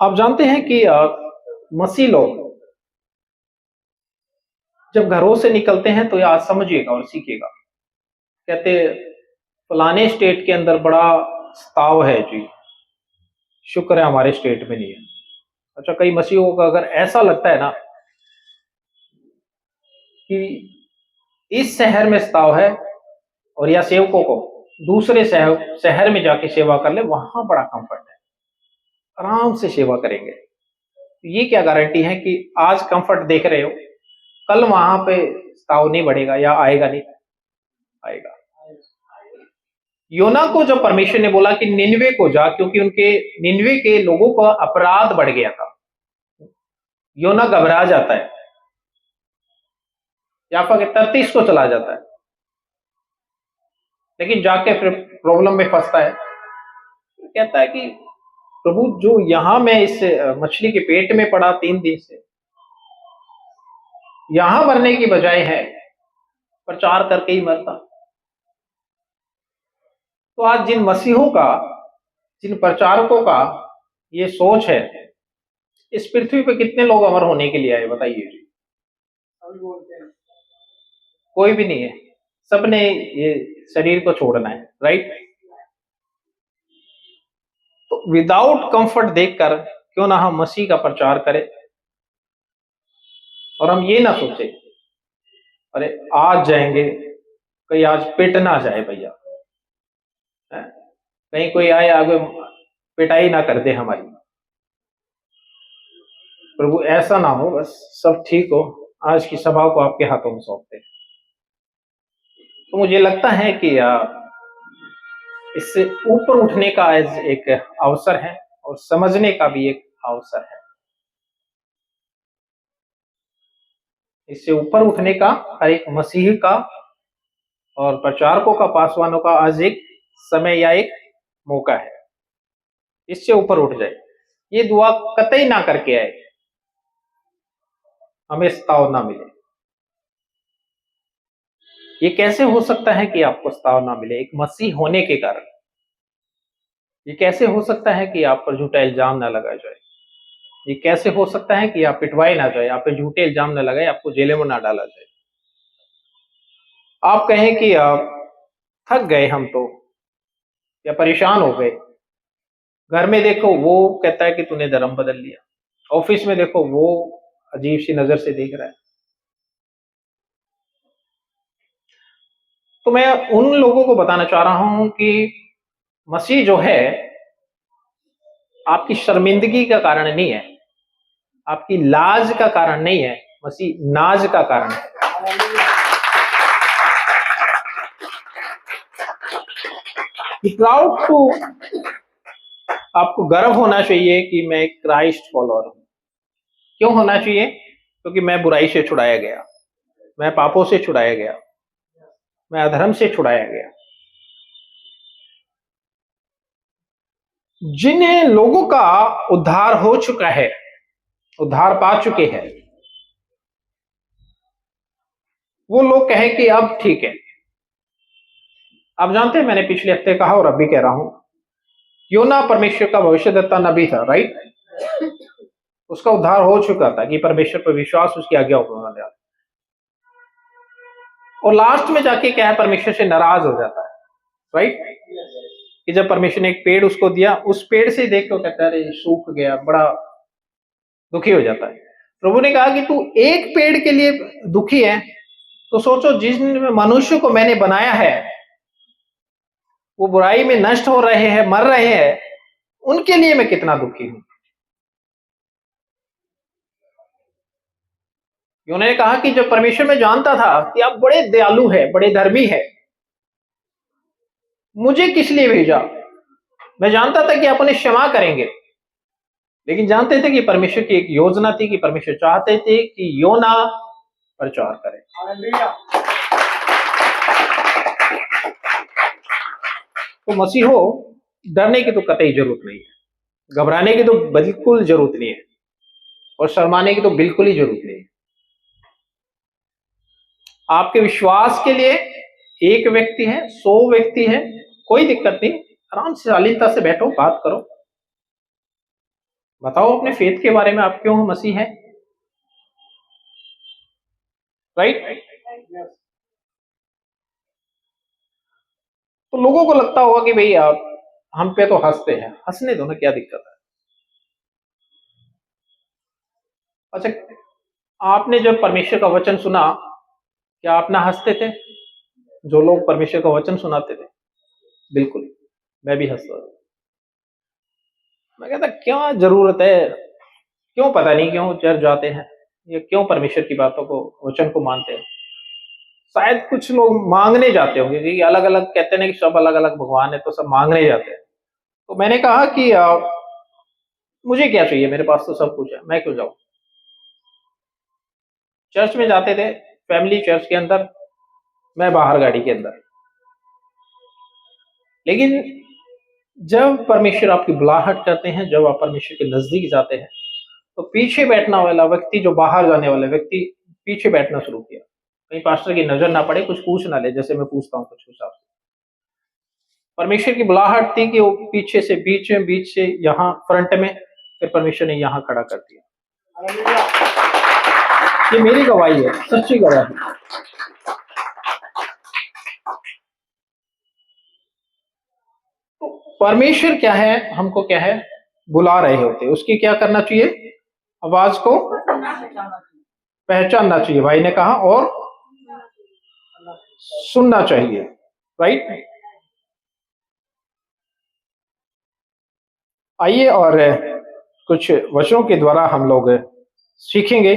आप जानते हैं कि मसीह लोग जब घरों से निकलते हैं तो आज समझिएगा और सीखिएगा, कहते फलाने स्टेट के अंदर बड़ा स्ताव है जी, शुक्र है हमारे स्टेट में नहीं है। अच्छा, कई मसीहों का अगर ऐसा लगता है ना कि इस शहर में स्ताव है और या सेवकों को दूसरे शहर में जाके सेवा कर ले, वहां बड़ा कंफर्ट है, आराम से सेवा करेंगे। ये क्या गारंटी है कि आज कंफर्ट देख रहे हो, कल वहां पे स्ताव नहीं बढ़ेगा या आएगा नहीं? आएगा। योना को जब परमेश्वर ने बोला कि निन्वे को जा, क्योंकि उनके निन्वे के लोगों का अपराध बढ़ गया था, योना घबरा जाता है, याफा के 33 को चला जाता है, लेकिन जाके फिर प्रॉब्लम में फंसता है। कहता है कि प्रभु, जो यहां मैं इस मछली के पेट में पड़ा 3 दिन से, यहां मरने की बजाय है प्रचार करके ही मरता। तो आज जिन मसीहों का, जिन प्रचारकों का ये सोच है, इस पृथ्वी पे कितने लोग अमर होने के लिए आए बताइए जी? कोई भी नहीं है, सबने ये शरीर को छोड़ना है, राइट? तो विदाउट कंफर्ट देखकर क्यों ना हम मसीह का प्रचार करें और हम ये ना सोचे अरे आज जाएंगे, कहीं आज पिट ना जाए भैया, कहीं कोई आए आगे पिटाई ना कर दे हमारी। प्रभु ऐसा ना हो, बस सब ठीक हो। आज की सभा को आपके हाथों में सौंपते हैं। तो मुझे लगता है कि इससे ऊपर उठने का आज एक अवसर है और समझने का भी एक अवसर है। इससे ऊपर उठने का हर एक मसीह का और प्रचारकों का, पासवानों का आज एक समय या एक मौका है। इससे ऊपर उठ जाए, ये दुआ कतई ना करके आए, हमें स्ताव ना मिले। ये कैसे हो सकता है कि आपको स्ताव ना मिले एक मसीह होने के कारण? ये कैसे हो सकता है कि आप पर झूठा इल्जाम ना लगाया जाए? ये कैसे हो सकता है कि आप पिटवाए ना जाए, आप पे झूठे इल्जाम ना लगाए, आपको जेल में ना डाला जाए? आप कहें कि आप थक गए हम तो, या परेशान हो गए। घर में देखो वो कहता है कि तूने धर्म बदल लिया, ऑफिस में देखो वो अजीब सी नजर से देख रहा है। तो मैं उन लोगों को बताना चाह रहा हूं कि मसीह जो है आपकी शर्मिंदगी का कारण नहीं है, आपकी लाज का कारण नहीं है, मसीह नाज का कारण है। प्राउड टू, आपको गर्व होना चाहिए कि मैं एक क्राइस्ट फॉलोअर हूं। क्यों होना चाहिए? क्योंकि मैं बुराई से छुड़ाया गया, मैं पापों से छुड़ाया गया, मैं अधर्म से छुड़ाया गया। जिन लोगों का उद्धार हो चुका है, उद्धार पा चुके हैं, वो लोग कहें कि अब ठीक है। आप जानते हैं, मैंने पिछले हफ्ते कहा और अब भी कह रहा हूं, योना परमेश्वर का भविष्यद्वक्ता नबी था, राइट? उसका उद्धार हो चुका था कि परमेश्वर पर विश्वास उसकी आज्ञा अपनाने वाला, और लास्ट में जाके क्या है, परमेश्वर से नाराज हो जाता है, राइट? कि जब परमेश्वर ने एक पेड़ उसको दिया, उस पेड़ से देख के कहता है अरे सूख गया, बड़ा दुखी हो जाता है। प्रभु ने कहा कि तू एक पेड़ के लिए दुखी है, तो सोचो जिन मनुष्य को मैंने बनाया है वो बुराई में नष्ट हो रहे हैं, मर रहे हैं, उनके लिए मैं कितना दुखी हूं। उन्होंने कहा कि जब परमेश्वर में जानता था कि आप बड़े दयालु है, बड़े धर्मी है, मुझे किस लिए भेजा? मैं जानता था कि आप उन्हें क्षमा करेंगे, लेकिन जानते थे कि परमेश्वर की एक योजना थी, कि परमेश्वर चाहते थे कि योना प्रचार करे। तो मसीहो, डरने की तो कतई जरूरत नहीं है, घबराने की तो बिल्कुल जरूरत नहीं है, और शर्माने की तो बिल्कुल ही जरूरत नहीं है। आपके विश्वास के लिए एक व्यक्ति है, 100 व्यक्ति है, कोई दिक्कत नहीं। आराम से शालीनता से बैठो, बात करो, बताओ अपने फेथ के बारे में, आप क्यों मसीह हैं, राइट? तो लोगों को लगता होगा कि भाई आप हम पे तो हंसते हैं, हंसने दो ना, क्या दिक्कत है। अच्छा, आपने जब परमेश्वर का वचन सुना, क्या आप ना हंसते थे? जो लोग परमेश्वर का वचन सुनाते थे, बिल्कुल, मैं भी हंसता था। मैं कहता क्या जरूरत है, क्यों, पता नहीं क्यों चर्च जाते हैं, ये क्यों परमेश्वर की बातों को, वचन को मानते हैं। शायद कुछ लोग मांगने जाते होंगे, क्योंकि अलग अलग कहते हैं कि सब अलग अलग भगवान है, तो सब मांगने जाते हैं। तो मैंने कहा कि मुझे क्या चाहिए, मेरे पास तो सब कुछ है, मैं क्यों जाऊं। चर्च में जाते थे, फैमिली चर्च के अंदर, मैं बाहर गाड़ी के अंदर। लेकिन जब परमेश्वर आपकी बुलाहट करते हैं, जब आप परमेश्वर के नजदीक जाते हैं, तो पीछे बैठने वाला व्यक्ति, जो बाहर जाने वाला व्यक्ति, पीछे बैठना शुरू किया। कहीं पास्टर की नजर ना पड़े, कुछ पूछ ना ले, जैसे मैं पूछता हूँ कुछ हिसाब से। परमेश्वर की बुलाहट थी कि वो पीछे से बीच से यहाँ फ्रंट में, फिर परमेश्वर ने यहाँ खड़ा कर दिया। ये मेरी गवाही है, सच्ची गवाही। तो परमेश्वर क्या है, हमको क्या है, बुला रहे होते, उसकी क्या करना चाहिए, आवाज को पहचानना चाहिए, भाई ने कहा, और सुनना चाहिए, राइट? आइए और कुछ वचनों के द्वारा हम लोग सीखेंगे।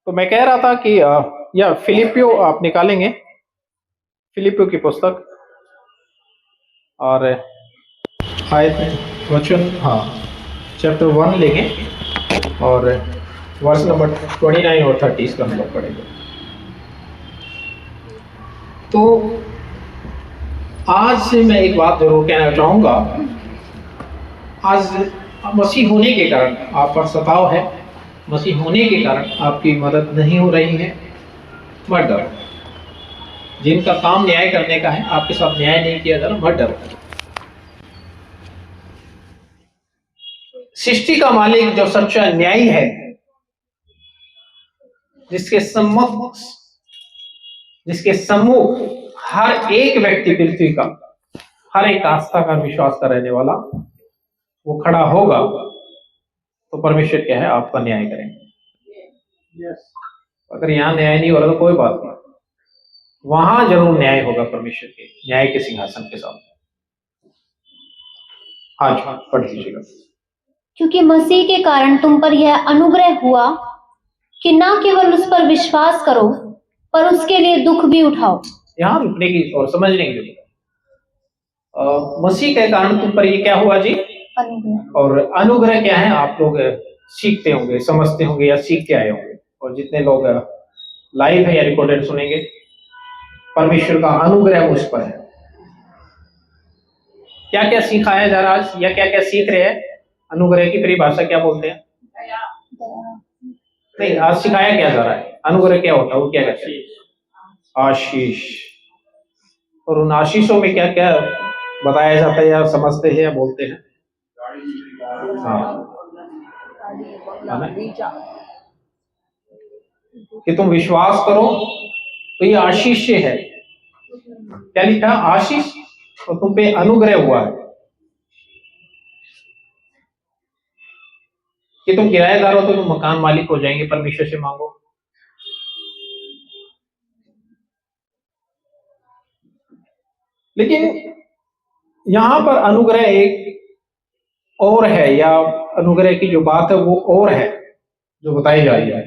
तो मैं कह रहा था कि या फिलिपियो आप निकालेंगे, फिलिपियो की पुस्तक, और आयत वचन, हाँ, चैप्टर 1 लेंगे और वर्ष नंबर 29 और 30 का हम लोग पढ़ेंगे। तो आज से मैं एक बात जरूर कहना चाहूँगा। आज मसीह होने के कारण आप पर सताव है, मसीह होने के कारण आपकी मदद नहीं हो रही है, मत डरो। जिनका काम न्याय करने का है, आपके साथ न्याय नहीं किया जा रहा, मत डरो। सृष्टि का मालिक जो सच्चा न्यायी है, जिसके सम्मुख हर एक व्यक्ति पृथ्वी का, हर एक आस्था का, विश्वास का रहने वाला वो खड़ा होगा, तो परमेश्वर क्या है, आपका न्याय करेंगे। अगर यहाँ न्याय नहीं हो रहा तो कोई बात नहीं, वहां जरूर न्याय होगा परमेश्वर के न्याय के सिंहासन के साथ। आज पढ़ लीजिएगा। क्योंकि मसीह के कारण तुम पर यह अनुग्रह हुआ कि न केवल उस पर विश्वास करो, पर उसके लिए दुख भी उठाओ। यहाँ रुकने की और समझने की जरूरत है। मसीह के कारण तुम पर ये क्या हुआ जी? अनुग्रह। और अनुग्रह क्या है, आप लोग सीखते होंगे, समझते होंगे या सीख के आए होंगे। और जितने लोग लाइव है या रिकॉर्डेड सुनेंगे, परमेश्वर का अनुग्रह उस पर है। क्या क्या सिखाया जा रहा है आज, या क्या क्या सीख रहे हैं? अनुग्रह की परिभाषा क्या बोलते हैं? नहीं, आज सिखाया क्या जा रहा है? अनुग्रह क्या होता है, वो क्या कहते हैं? आशीष। और उन आशीषों में क्या क्या बताया जाता है, या समझते हैं या बोलते हैं? हाँ, कि तुम विश्वास करो तो ये आशीष है। क्या लिखा? आशीष। और तुम पे अनुग्रह हुआ है कि तुम किराएदार हो तो तुम मकान मालिक हो जाएंगे। परमेश्वर से मांगो। लेकिन यहां पर अनुग्रह एक और है, या अनुग्रह की जो बात है वो और है जो बताई जा रही है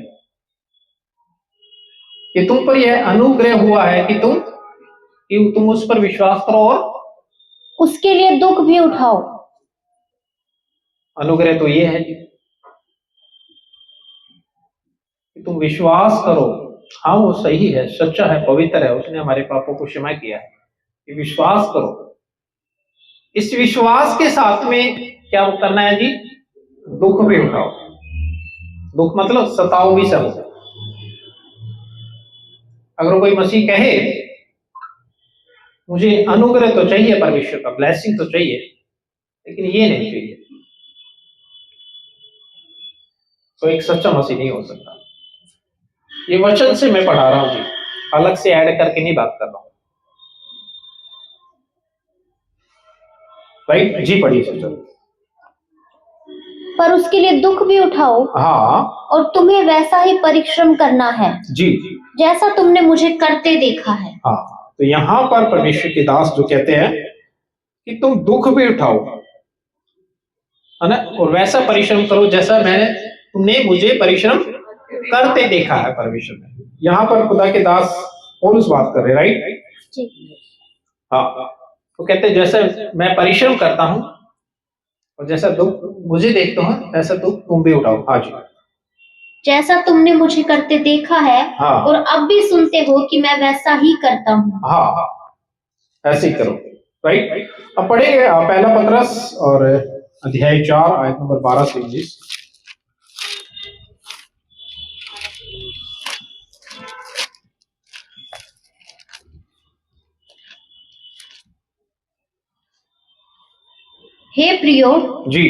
कि तुम पर यह अनुग्रह हुआ है कि तुम उस पर विश्वास करो और उसके लिए दुख भी उठाओ। अनुग्रह तो ये है कि तुम विश्वास करो। हाँ, वो सही है, सच्चा है, पवित्र है, उसने हमारे पापों को क्षमा किया है, कि विश्वास करो। इस विश्वास के साथ में क्या करना है जी? दुख भी उठाओ। दुख मतलब सताओ भी सब। अगर कोई मसीह कहे मुझे अनुग्रह तो चाहिए, परमेश्वर का ब्लेसिंग तो चाहिए, लेकिन ये नहीं चाहिए, तो एक सच्चा मसीह नहीं हो सकता। ये वचन से मैं पढ़ा रहा हूं जी, अलग से ऐड करके नहीं बात कर रहा हूं। राइट जी, पढ़िए सच्चा। पर उसके लिए दुख भी उठाओ। हाँ, और तुम्हें वैसा ही परिश्रम करना है जी, जैसा तुमने मुझे करते देखा है। हाँ, तो यहां पर परमेश्वर के दास जो कहते हैं कि तुम दुख भी उठाओ, है ना, और वैसा परिश्रम करो जैसा तुमने मुझे परिश्रम करते देखा है। परमेश्वर ने यहाँ पर खुदा के दास पौलुस बात कर रहे, राइट? हाँ, तो कहते हैं जैसे मैं परिश्रम करता हूं और जैसा दुख मुझे देखते हो ऐसा दुख तुम भी उठाओ। हाँ जी। जैसा तुमने मुझे करते देखा है, हाँ, और अब भी सुनते हो कि मैं वैसा ही करता हूँ। हाँ, ऐसे ही करो, राइट? अब पढ़ेंगे पहला पतरस और अध्याय 4 आयत नंबर 12 से 19। हे प्रियो जी,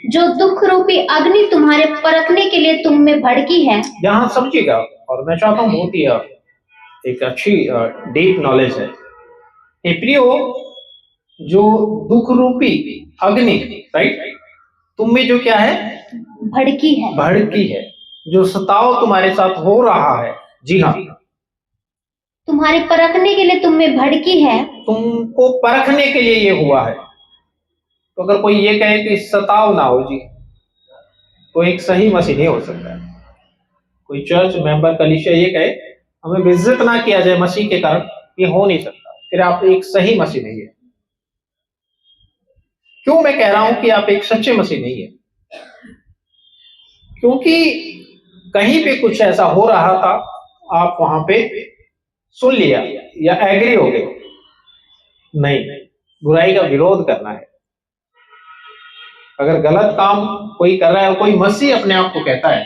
जो दुख रूपी अग्नि तुम्हारे परखने के लिए तुम में भड़की है। यहाँ समझिएगा, और मैं चाहता हूँ बहुत ही एक अच्छी डीप नॉलेज है। हे प्रियो जो दुख रूपी अग्नि, राइट, तुम में जो क्या है? भड़की है, जो सताव तुम्हारे साथ हो रहा है। जी हाँ, तुम्हारे परखने के लिए तुम में भड़की है। तुमको परखने के लिए ये हुआ है। तो अगर कोई ये कहे कि सताव ना हो जी, तो एक सही मसीह नहीं हो सकता है। कोई चर्च मेंबर कलीसिया ये कहे हमें बेइज्जत ना किया जाए मसीह के कारण, ये हो नहीं सकता, फिर आप एक सही मसीह नहीं है। क्यों मैं कह रहा हूं कि आप एक सच्चे मसीह नहीं है? क्योंकि कहीं पे कुछ ऐसा हो रहा था, आप वहां पे सुन लिया या एग्री हो गए। नहीं, बुराई का विरोध करना है। अगर गलत काम कोई कर रहा है और कोई मसीह अपने आप को कहता है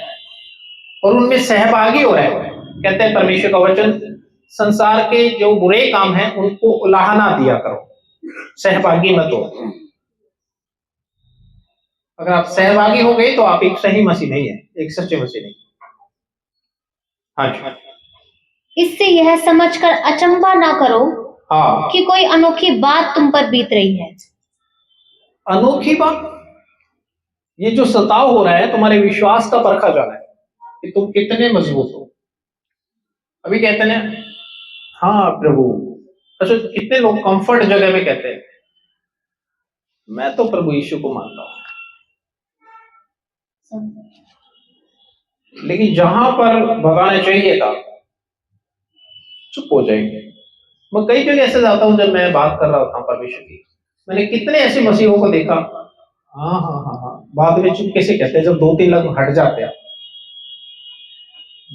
और उनमें सहभागी हो रहा है, कहते हैं परमेश्वर का वचन, संसार के जो बुरे काम हैं उनको उलाहना दिया करो, सहभागी मत हो। अगर आप सहभागी हो गए तो आप एक सही मसीह नहीं है, एक सच्चे मसीह नहीं। हाँ जी। इससे यह समझकर अचंभा ना करो हाँ, कि कोई अनोखी बात तुम पर बीत रही है। अनोखी बात, ये जो सताव हो रहा है तुम्हारे विश्वास का परखा जा रहा है कि तुम कितने मजबूत हो। अभी कहते हैं हाँ प्रभु, अच्छा कितने लोग कंफर्ट जगह में कहते हैं मैं तो प्रभु यीशु को मानता हूं, लेकिन जहां पर भगाना चाहिए था चुप हो जाएंगे। मैं कई जगह ऐसे जाता हूं, जब मैं बात कर रहा होता हूं परमेश्वर की, मैंने कितने ऐसे मसीहों को देखा, हाँ हाँ हाँ हाँ, बाद में चुप कैसे कहते हैं जब 2-3 लोग हट जाते हैं,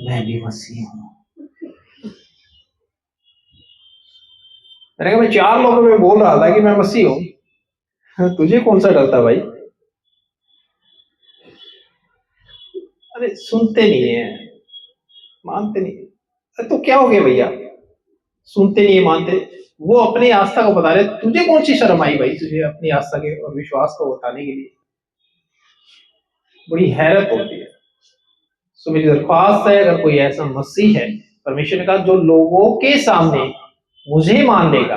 मैं भी मसीह हूं। मैंने कहा मैं 4 लोगों में बोल रहा था कि मैं मसीह हूं, तुझे कौन सा डर था भाई? अरे सुनते नहीं है, मानते नहीं है। अरे तो क्या हो गया भैया, सुनते नहीं है, मानते, वो अपनी आस्था को बता रहे, तुझे कौन सी शर्म आई भाई तुझे अपनी आस्था के और विश्वास को बताने के लिए? बड़ी हैरत होती है। सो मेरी दरख्वास्त है, अगर कोई ऐसा मसीह है, परमेश्वर ने कहा जो लोगों के सामने मुझे मान लेगा,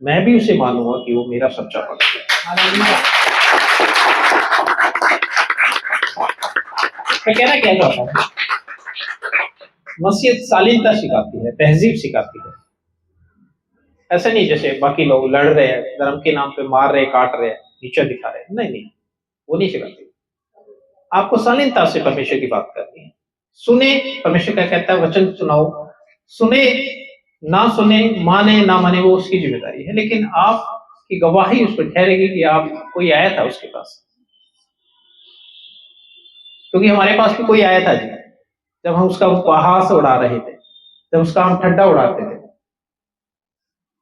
मैं भी उसे मानूंगा कि वो मेरा सच्चा भक्त है। मैं कहना क्या चाहता हूं, मसीहत शालीनता सिखाती है, तहजीब सिखाती है। ऐसा नहीं जैसे बाकी लोग लड़ रहे हैं, धर्म के नाम पे मार रहे, काट रहे, नीचा दिखा रहे, नहीं नहीं, वो नहीं सिखाती। आपको शालीनता से परमेश्वर की बात करनी है। सुने, परमेश्वर क्या कहता है, वचन सुनाओ, सुने ना सुने, माने ना माने, वो उसकी जिम्मेदारी है, लेकिन आपकी गवाही उस पर ठहरेगी कि आप, कोई आया था उसके पास। क्योंकि हमारे पास भी कोई आया था जी, जब हम उसका उपहास उड़ा रहे थे, जब उसका हम ठड्डा उड़ाते थे,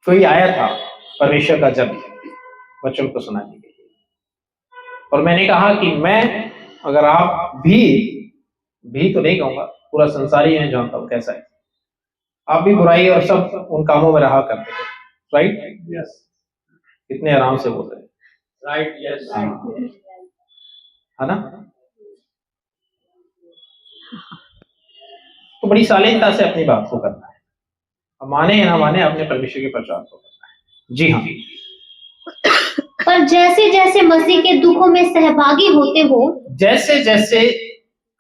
कोई आया था परमेश्वर का जब वचन को सुनाने के लिए। और मैंने कहा कि मैं, अगर आप भी तो नहीं कहूंगा, पूरा संसार ही मैं जानता हूं कैसा है, आप भी बुराई और सब उन कामों में रहा करते थे, राइट? यस। कितने आराम से बोल रहे हैं, राइट? यस, है ना? तो बड़ी शालीनता से अपनी बात को करना है, माने या ना माने, अपने परमेश्वर के प्रचार को करना है। जी हाँ। पर जैसे जैसे मसीह के दुखों में सहभागी होते हो, जैसे जैसे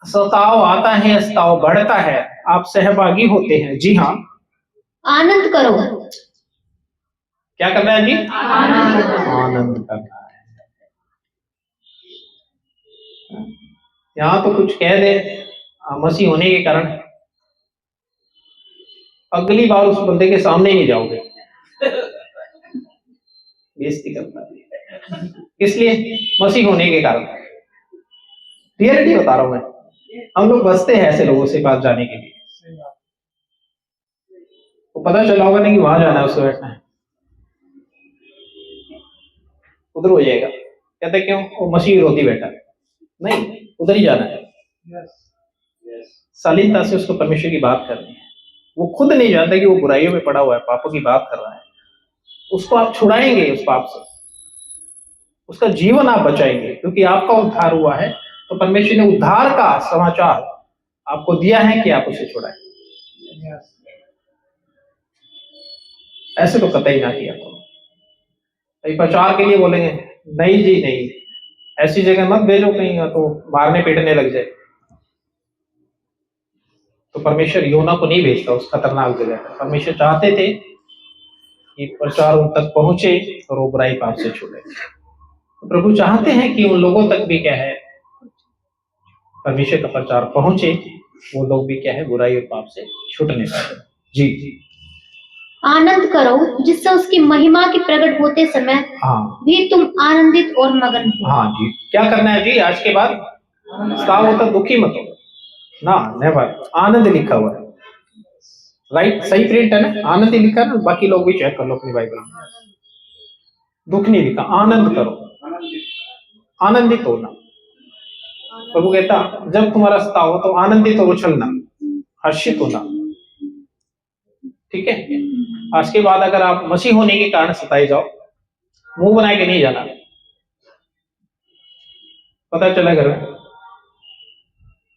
सताव आता है, सताव बढ़ता है, आप सहभागी होते हैं। जी हाँ। आनंद करो। क्या करना है जी? आनंद करना है। यहां तो कुछ कह दे मसीह होने के कारण, अगली बार उस बंदे के सामने नहीं जाओगे, बेइज्जती करता है। इसलिए मसीह होने के कारण, रियलिटी बता रहा हूं मैं, हम लोग बसते हैं ऐसे लोगों से पास जाने के लिए। तो पता चला होगा नहीं कि वहां जाना है, उससे बैठना है, उधर हो जाएगा। कहते क्यों? वो मसीह विरोधी बैठा है, नहीं, उधर ही जाना है। शालीनता से उसको परमेश्वर की बात करनी है। वो खुद नहीं जानता कि वो बुराइयों में पड़ा हुआ है, पापों की बात कर रहा है, उसको आप छुड़ाएंगे उस पाप से, उसका जीवन आप बचाएंगे, क्योंकि आपका उद्धार हुआ है। तो परमेश्वर ने उद्धार का समाचार आपको दिया है कि आप उसे छुड़ाएं। ऐसे तो कतई ना किया करो। प्रचार के लिए बोलेंगे नहीं जी नहीं, ऐसी जगह मत भेजो कहीं तो मारने पीटने लग जाए। तो परमेश्वर योना को नहीं भेजता उस खतरनाक जगह पर। परमेश्वर चाहते थे कि प्रचार उन तक पहुंचे और वो बुराई पाप से छूटे। तो प्रभु चाहते हैं कि उन लोगों तक भी क्या है परमेश्वर का प्रचार पहुंचे, वो लोग भी क्या है बुराई और पाप से छूटने पाए। जी आनंद करो जिससे उसकी महिमा के प्रकट होते समय हाँ भी तुम आनंदित और मगन हो। हाँ जी, क्या करना है जी आज के बाद? साव होता दुखी मत हो ना, नेवर, आनंद लिखा हुआ है, राइट? सही प्रिंट है ना, आनंद ही लिखा है ना, बाकी लोग भी चेक कर लो अपनी बाइबल में, दुख नहीं लिखा, आनंद करो, आनंदित होना। प्रभु कहता जब तुम्हारा सताव हो तो आनंदित और उछलना, हर्षित होना, ठीक है? आज के बाद अगर आप मसीह होने के कारण सताए जाओ, मुंह बना के नहीं जाना। पता चला घर में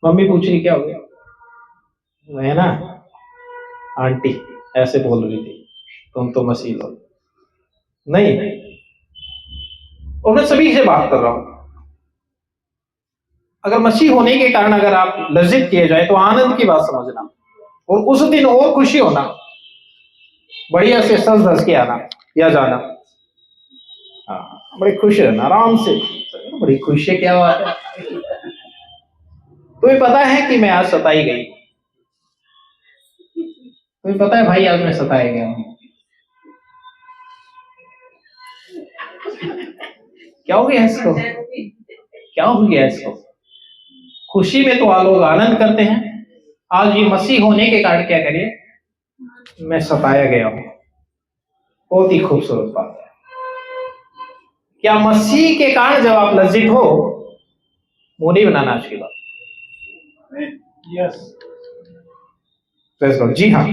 मम्मी पूछ रही क्या हो गया, मैं ना आंटी ऐसे बोल रही थी तुम तो मसीह लो, नहीं, और मैं सभी से बात कर रहा हूं। अगर मसीह होने के कारण अगर आप लज्जित किए जाए तो आनंद की बात समझना, और उस दिन और खुशी होना, बढ़िया से सज धज के आना या जाना, हाँ, बड़े खुश रहना आराम से, बड़ी खुश है, क्या बात है, तुम्हें पता है कि मैं आज सताई गई, तुम्हें पता है भाई आज मैं सताया गया हूं, क्या हो गया इसको, क्या हो गया इसको? खुशी में तो लोग आनंद करते हैं, आज ये मसीह होने के कारण क्या करिए, मैं सताया गया हूं। बहुत ही खूबसूरत बात है। क्या मसीह के कारण जब आप लज्जित हो, मुंह नहीं बनाना आज की बात। यस, जी हाँ,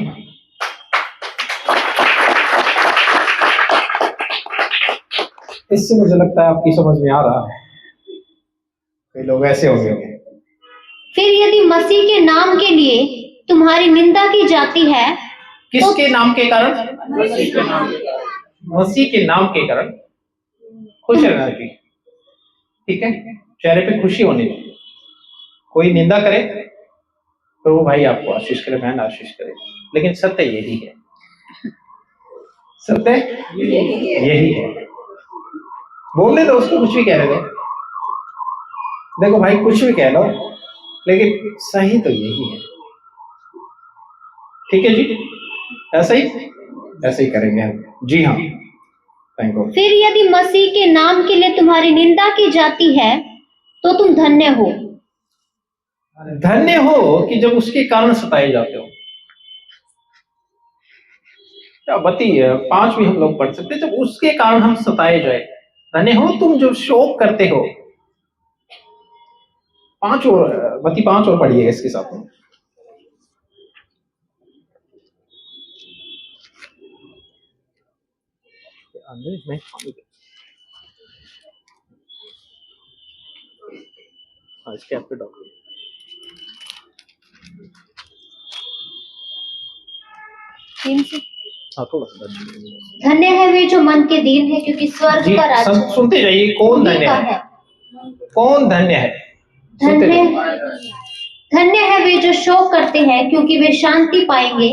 इससे मुझे लगता है आपकी समझ में आ रहा है, कई लोग ऐसे होंगे। फिर यदि मसीह के नाम के लिए तुम्हारी निंदा की जाती है, किसके नाम के कारण? मसीह के नाम के कारण खुश रहना चाहिए, ठीक है? चेहरे पे खुशी होनी चाहिए। कोई निंदा करे तो वो भाई आपको आशीष करे, बहन आशीष करे, लेकिन सत्य यही है, सत्य यही है। बोलने दो उसको, कुछ भी कह रहे थे, देखो भाई कुछ भी कह लो, लेकिन सही तो यही है, ठीक है जी? ऐसा ही करेंगे हम। जी हाँ, थैंक यू। फिर यदि मसीह के नाम के लिए तुम्हारी निंदा की जाती है तो तुम धन्य हो। धन्य हो कि जब उसके कारण सताए जाते हो। बती 5 भी हम लोग पढ़ सकते, जब उसके कारण हम सताए जाए, धन्य हो तुम जो शोक करते हो। 5 और बती 5 और पढ़िएगा इसके साथ में। इसके आप पे डॉक्टर थोड़ा सा धन्य है वे जो मन के दीन है, क्योंकि स्वर्ग का राज्य सुनते जाइए, कौन धन्य है? कौन धन्य है? धन्य है वे जो शोक करते हैं, क्योंकि वे शांति पाएंगे।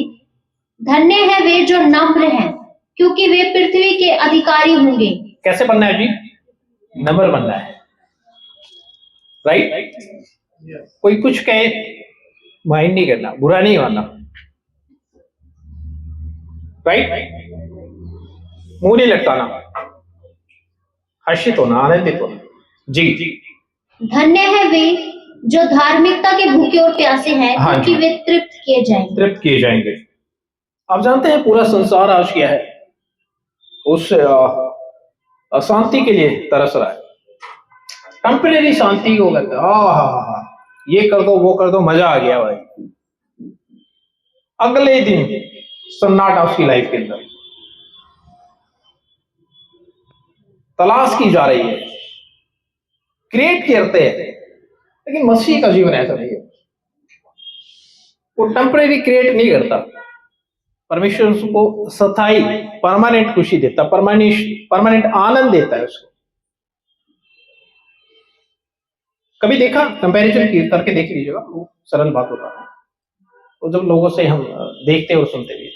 धन्य है वे जो नम्र हैं, क्योंकि वे पृथ्वी के अधिकारी होंगे। कैसे बनना है जी? नम्र बनना है, राइट? कोई कुछ कहे माइंड नहीं करना, बुरा नहीं मानना, राइट? मुंह नहीं लटकाना, हर्षित होना, आनंदित होना। जी, धन्य है वे जो धार्मिकता के भूखे और प्यासे हैं, हाँ, क्योंकि वे तृप्त किए जाएंगे। आप जानते हैं पूरा संसार आज क्या है? उस अशांति के लिए तरस रहा है, टेम्परेरी शांति को कहते हैं, ये कर दो वो कर दो, मजा आ गया भाई, अगले दिन सन्नाटा उसकी लाइफ के अंदर, तलाश की जा रही है, क्रिएट करते हैं। लेकिन मसीह का जीवन ऐसा नहीं है, वो टेम्परेरी क्रिएट नहीं करता। परमेश्वर उसको स्थायी परमानेंट खुशी देता, परमानेंट आनंद देता है उसको। कभी देखा? कंपैरिजन करके देख लीजिएगा, वो सरल बात होता है। तो जब लोगों से हम देखते और सुनते भी,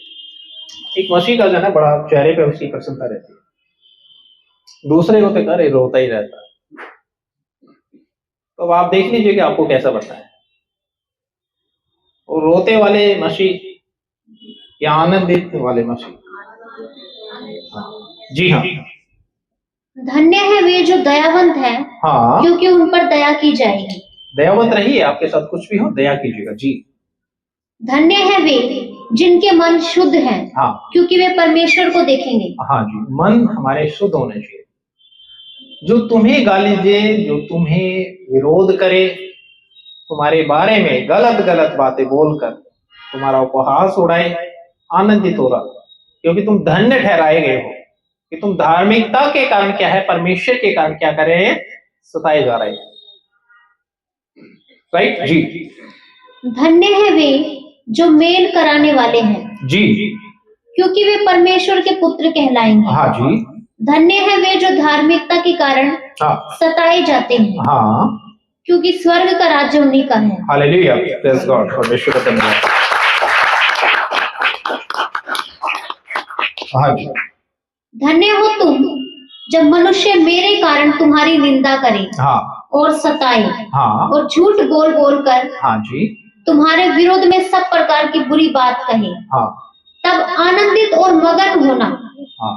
एक मसीह का जो है बड़ा चेहरे पे उसकी प्रसन्नता रहती है, दूसरे को तो करे रोता ही रहता है। तो अब आप देख लीजिए कि आपको कैसा बनना है, और रोते वाले मसीह या आनंदित वाले मसीह? जी हाँ। धन्य है वे जो दयावंत हैं, हाँ, क्योंकि उन पर दया की जाएगी। दयावंत रहिए, आपके साथ कुछ भी हो दया कीजिएगा। जी धन्य है वे जिनके मन शुद्ध हैं, हाँ, क्योंकि वे परमेश्वर को देखेंगे। हाँ जी, मन हमारे शुद्ध होने चाहिए। जो तुम्हें गाली दे, जो तुम्हें विरोध करे, तुम्हारे बारे में गलत गलत बातें बोलकर तुम्हारा उपहास उड़ाए, आनंदित हो रहा, क्योंकि तुम धन्य ठहराए गए हो कि तुम धार्मिकता के कारण क्या है, परमेश्वर के कारण क्या कर रहे हैं, सताए जा रहे हैं। राइट जी। धन्य है वे जो मेल कराने वाले हैं, जी क्योंकि वे परमेश्वर के पुत्र कहलाएंगे। हाँ जी। धन्य है वे जो धार्मिकता के कारण हाँ सताए जाते हैं, हाँ, क्योंकि स्वर्ग का राज्य उन्हीं का है। हालेलुया, प्रेज़ गॉड, परमेश्वर का धन्यवाद। हाँ जी। धन्य हो तुम जब मनुष्य मेरे कारण तुम्हारी निंदा करे हाँ और सताए हाँ और झूठ बोल बोल कर हाँ जी। तुम्हारे विरोध में सब प्रकार की बुरी बात कहे, हाँ तब आनंदित और मगन होना, हाँ,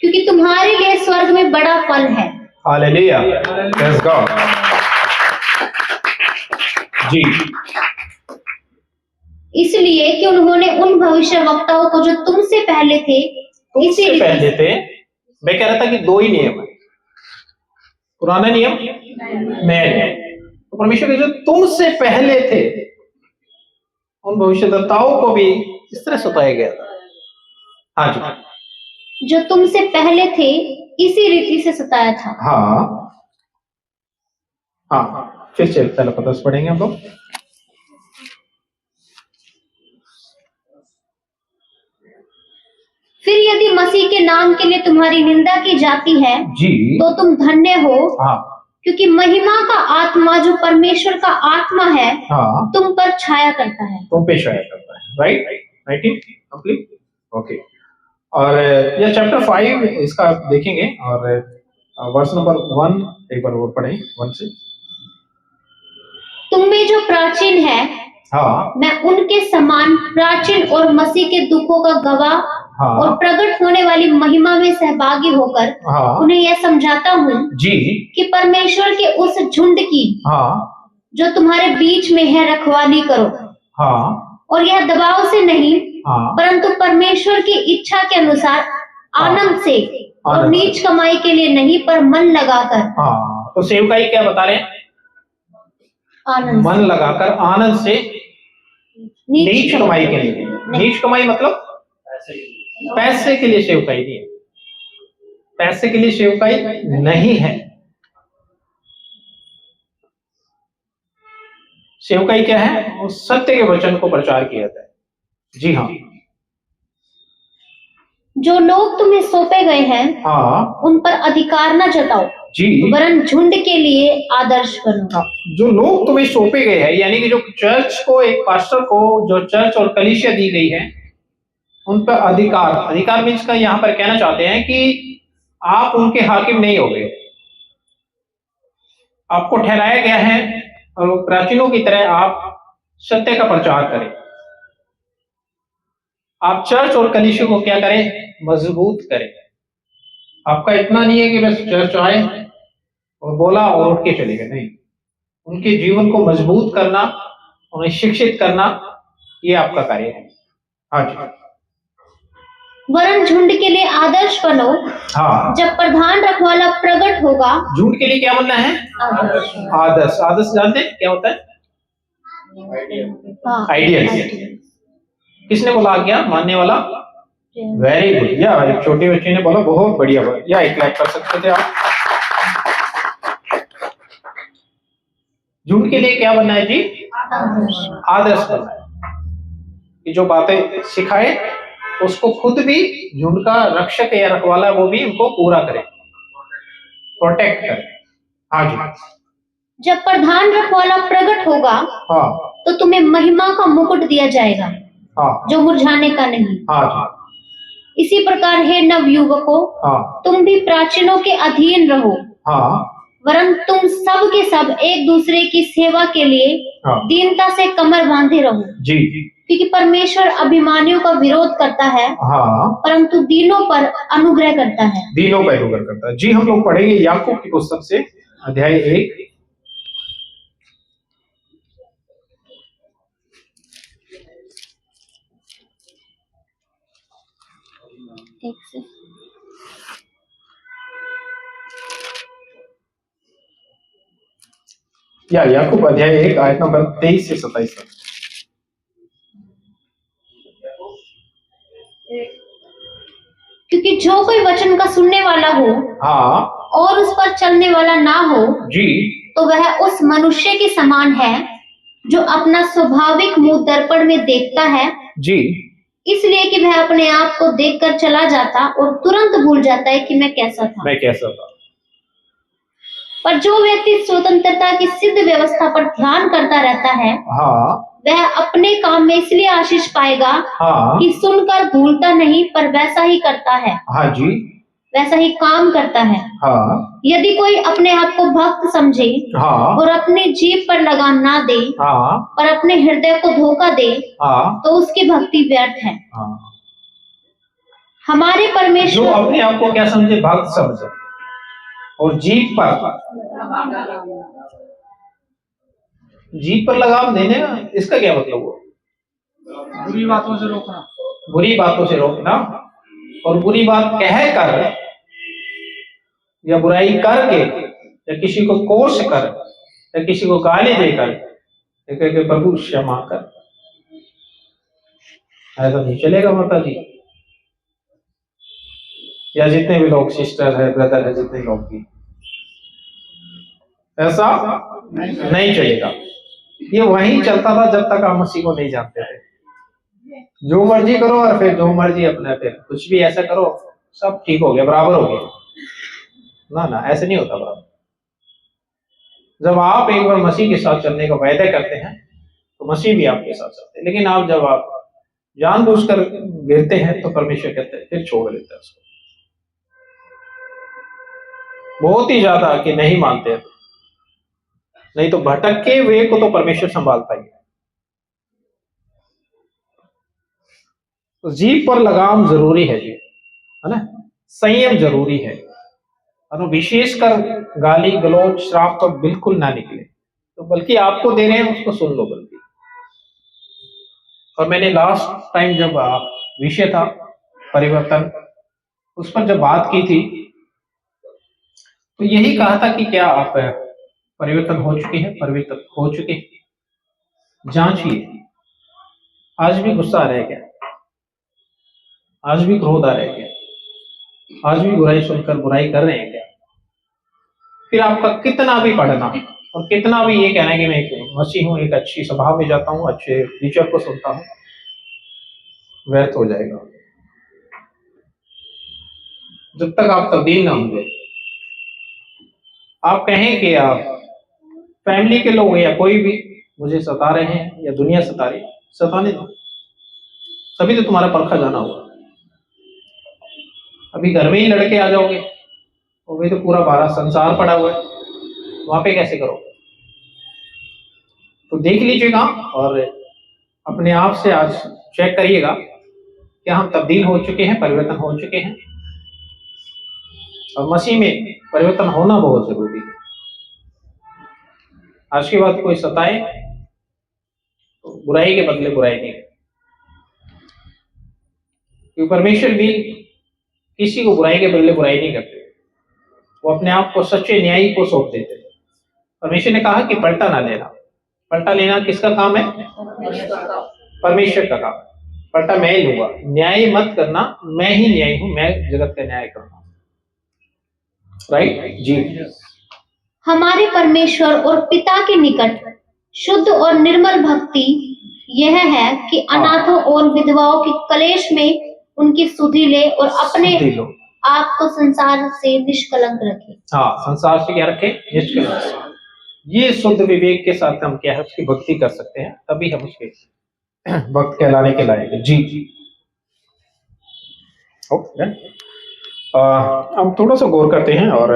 क्योंकि तुम्हारे लिए स्वर्ग में बड़ा फल है। Hallelujah, praise God. जी, इसलिए कि उन्होंने उन भविष्यवक्ताओं को जो तुमसे पहले थे, तुमसे पहले थे। मैं कह रहा था कि दो ही नियम है, पुराना नियम, नया नियम। तो परमेश्वर के जो तुमसे पहले थे, उन भविष्यद्वक्ताओं को भी इस तरह सताया गया था। हाँ जी। जो तुमसे पहले थे इसी रीति से सताया था। हाँ हाँ, फिर से पहले 10 पढ़ेंगे हम लोग। फिर यदि मसीह के नाम के लिए तुम्हारी निंदा की जाती है जी, तो तुम धन्य हो, हाँ क्योंकि महिमा का आत्मा जो परमेश्वर का आत्मा है हाँ, तुम पर छाया करता है। तुम पे छाया करता है। Right, right, complete, okay. और यह चैप्टर 5 इसका आप देखेंगे, और वर्स नंबर 1 एक बार और पढ़ें, 1 से। तुम में जो प्राचीन है, हाँ मैं उनके समान प्राचीन और मसीह के दुखों का गवाह हाँ और प्रकट होने वाली महिमा में सहभागी होकर हाँ उन्हें यह समझाता हूँ जी, कि परमेश्वर के उस झुंड की हाँ जो तुम्हारे बीच में है रखवाली करो, हाँ और यह दबाव से नहीं हाँ, परंतु परमेश्वर की इच्छा के अनुसार आनंद से और आनंद से। नीच कमाई के लिए नहीं, पर मन लगाकर। हाँ, तो सेवकाई क्या बता रहे हैं? आनंद मन लगाकर, आनंद से, नीच कमाई के लिए। नहीं। नीच कमाई मतलब पैसे के लिए सेवकाई नहीं है, पैसे के लिए सेवकाई नहीं है। सेवकाई क्या है? वो सत्य के वचन को प्रचार किया जाता है। जी हाँ। जो लोग तुम्हें सौंपे गए हैं हाँ उन पर अधिकार न जताओ, जी, वरन झुंड के लिए आदर्श बनो। हाँ, जो लोग तुम्हें सौंपे गए हैं, यानी कि जो चर्च को, एक पास्टर को जो चर्च और कलीसिया दी गई है, उन पर अधिकार, अधिकार मीन्स का यहाँ पर कहना चाहते हैं कि आप उनके हाकिम नहीं हो गए, आपको ठहराया गया है और प्राचीनों की तरह आप सत्य का प्रचार करें। आप चर्च और कलीसिया को क्या करें? मजबूत करें। आपका इतना नहीं है कि बस चर्च आए और बोला और उठ के चले गए, नहीं, उनके जीवन को मजबूत करना, उन्हें शिक्षित करना, ये आपका कार्य है। हाँ जी। वरन झुंड के लिए आदर्श बनो। हाँ, जब प्रधान रखवाला प्रकट होगा। झुंड के लिए क्या बनना है? आदर्श। आदर्श। आदर्श जानते हैं क्या होता है? हाँ, आइडियल। किसने बोला आज्ञा मानने वाला? Very good. या एक छोटे बच्चे ने बोला, बहुत बढ़िया बात। या एक क्लैप कर सकते थे आप। झुंड के लिए क्या बनना है जी? आदर्श बनना है, कि जो बातें सिखाए उसको खुद भी झुंड का रक्षक या रखवाला वो भी उनको पूरा करे, प्रोटेक्ट करे। हाँ जी। जब प्रधान रखवाला प्रकट होगा हाँ तो तुम्हें महिमा का मुकुट दिया जाएगा, हाँ जो मुरझाने का नहीं। हाँ जी। इसी प्रकार हे नवयुवकों, हाँ तुम भी प्राचीनों के अधीन रहो, हाँ वरन तुम सब के सब एक दूसरे की सेवा के लिए हाँ दीनता से कमर बांधे रहो, जी क्योंकि परमेश्वर अभिमानियों का विरोध करता है, हाँ, परंतु दीनों पर अनुग्रह करता है। दीनों पर अनुग्रह करता है। जी, हम लोग पढ़ेंगे याकूब की पुस्तक से अध्याय 1। या याकूब अध्याय 1 आयत नंबर 23 से 27 तक। क्योंकि जो कोई वचन का सुनने वाला हो हाँ और उस पर चलने वाला ना हो, जी तो वह उस मनुष्य के समान है जो अपना स्वाभाविक मुंह दर्पण में देखता है, जी इसलिए कि वह अपने आप को देखकर चला जाता और तुरंत भूल जाता है कि मैं कैसा था। मैं कैसा था। पर जो व्यक्ति स्वतंत्रता की सिद्ध व्यवस्था पर ध्यान करता रहता है, हाँ वह अपने काम में इसलिए आशीष पाएगा हाँ कि सुनकर भूलता नहीं, पर वैसा ही करता है, हाँ जी वैसा ही काम करता है। हाँ यदि कोई अपने आप को भक्त समझे हाँ और अपनी जीभ पर लगाम ना दे, हाँ पर अपने हृदय को धोखा दे, हाँ तो उसकी भक्ति व्यर्थ है। हाँ। हमारे जो परमेश्वर अपने आप को क्या समझे, भक्त समझे, और जीभ पर लगाम देने का इसका क्या मतलब हुआ? बुरी बातों से रोकना, बुरी बातों से रोकना, और बुरी बात कह कर या बुराई करके या किसी को कोस कर या किसी को गाली देकर या कह के प्रभु क्षमा कर, ऐसा नहीं चलेगा माता जी। या जितने भी लोग सिस्टर है, ब्रदर है, जितने लोग भी, ऐसा नहीं चलेगा। ये वहीं चलता था जब तक आप मसीह को नहीं जानते थे। जो मर्जी करो और फिर जो मर्जी अपने पे कुछ भी ऐसा करो, सब ठीक हो गया, बराबर हो गया। ना ना, ऐसे नहीं होता बराबर। जब आप एक बार मसीह के साथ चलने का वायदा करते हैं तो मसीह भी आपके साथ चलते हैं। लेकिन आप जब आप जानबूझकर गिरते हैं तो परमेश्वर कहते हैं फिर छोड़ देते हैं उसको, बहुत ही ज्यादा कि नहीं मानते हैं। नहीं तो भटक के वे को तो परमेश्वर संभालता ही है। तो जीभ पर लगाम जरूरी है जी, है ना, संयम जरूरी है। और विशेषकर गाली गलौज श्राप तो बिल्कुल ना निकले, तो बल्कि आपको दे रहे हैं उसको सुन लो बल्कि। और मैंने लास्ट टाइम जब विषय था परिवर्तन, उस पर जब बात की थी तो यही कहा था कि क्या आप परिवर्तन हो चुके हैं, परिवर्तन हो चुके हैं, जांचिए। आज भी गुस्सा आ रहा है क्या? आज भी क्रोध आ रहा है क्या? आज भी बुराई सुनकर बुराई कर रहे हैं क्या? फिर आपका कितना भी पढ़ना और कितना भी ये कहना है कि मैं एक मसीह हूं, एक अच्छी स्वभाव में जाता हूं, अच्छे टीचर को सुनता हूं, व्यर्थ हो जाएगा जब तक आप तब्दील ना होंगे। आप कहें कि आप फैमिली के लोग या कोई भी मुझे सता रहे हैं या दुनिया सता रही, सताने दो, तभी तो तुम्हारा परखा जाना होगा। अभी घर में ही लड़के आ जाओगे तो वही तो पूरा बारह संसार पड़ा हुआ है, वहां पे कैसे करोगे? तो देख लीजिएगा और अपने आप से आज चेक करिएगा क्या हम तब्दील हो चुके हैं, परिवर्तन हो चुके हैं। और मसीह में परिवर्तन होना बहुत जरूरी है। आज के बाद कोई सताए तो बुराई के बदले बुराई नहीं, क्योंकि परमेश्वर भी किसी को बुराई के बदले बुराई नहीं करते, वो अपने आप को सच्चे न्यायी को सौंप देते। परमेश्वर ने कहा कि पलटा ना लेना। पलटा लेना किसका काम है? परमेश्वर का काम है। पलटा मैं ही लूंगा, न्याय मत करना, मैं ही न्यायी हूं, मैं जगत का न्याय करूंगा। राइट जी। हमारे परमेश्वर और पिता के निकट शुद्ध और निर्मल भक्ति यह है कि अनाथों और विधवाओं के कलेश में उनकी सुधि ले और अपने आप को संसार से निष्कलंक रखे। हाँ, संसार से क्या रखे? निष्कलंक। ये शुद्ध विवेक के साथ हम क्या है उसकी भक्ति कर सकते हैं, तभी हम उसके भक्त कहलाने के लायक हैं। जी। ओके, अब थोड़ा सा गौर करते हैं और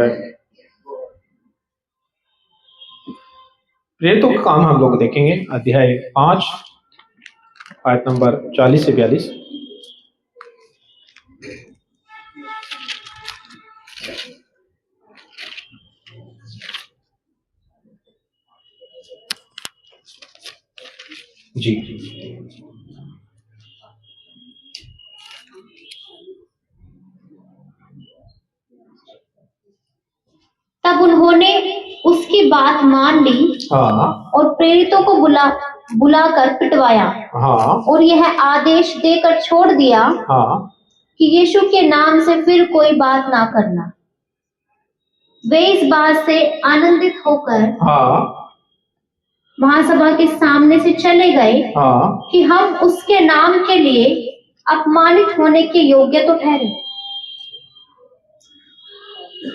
प्रेरितों का काम हम लोग देखेंगे, अध्याय 5 आयत नंबर 40 से 42। जी, तब उन्होंने उसकी बात मान ली हाँ और प्रेरितों को बुलाकर पिटवाया हाँ और यह आदेश देकर छोड़ दिया हाँ कि यीशु के नाम से फिर कोई बात ना करना। वे इस बात से आनंदित होकर हाँ महासभा के सामने से चले गए हाँ कि हम उसके नाम के लिए अपमानित होने के योग्य तो ठहरे।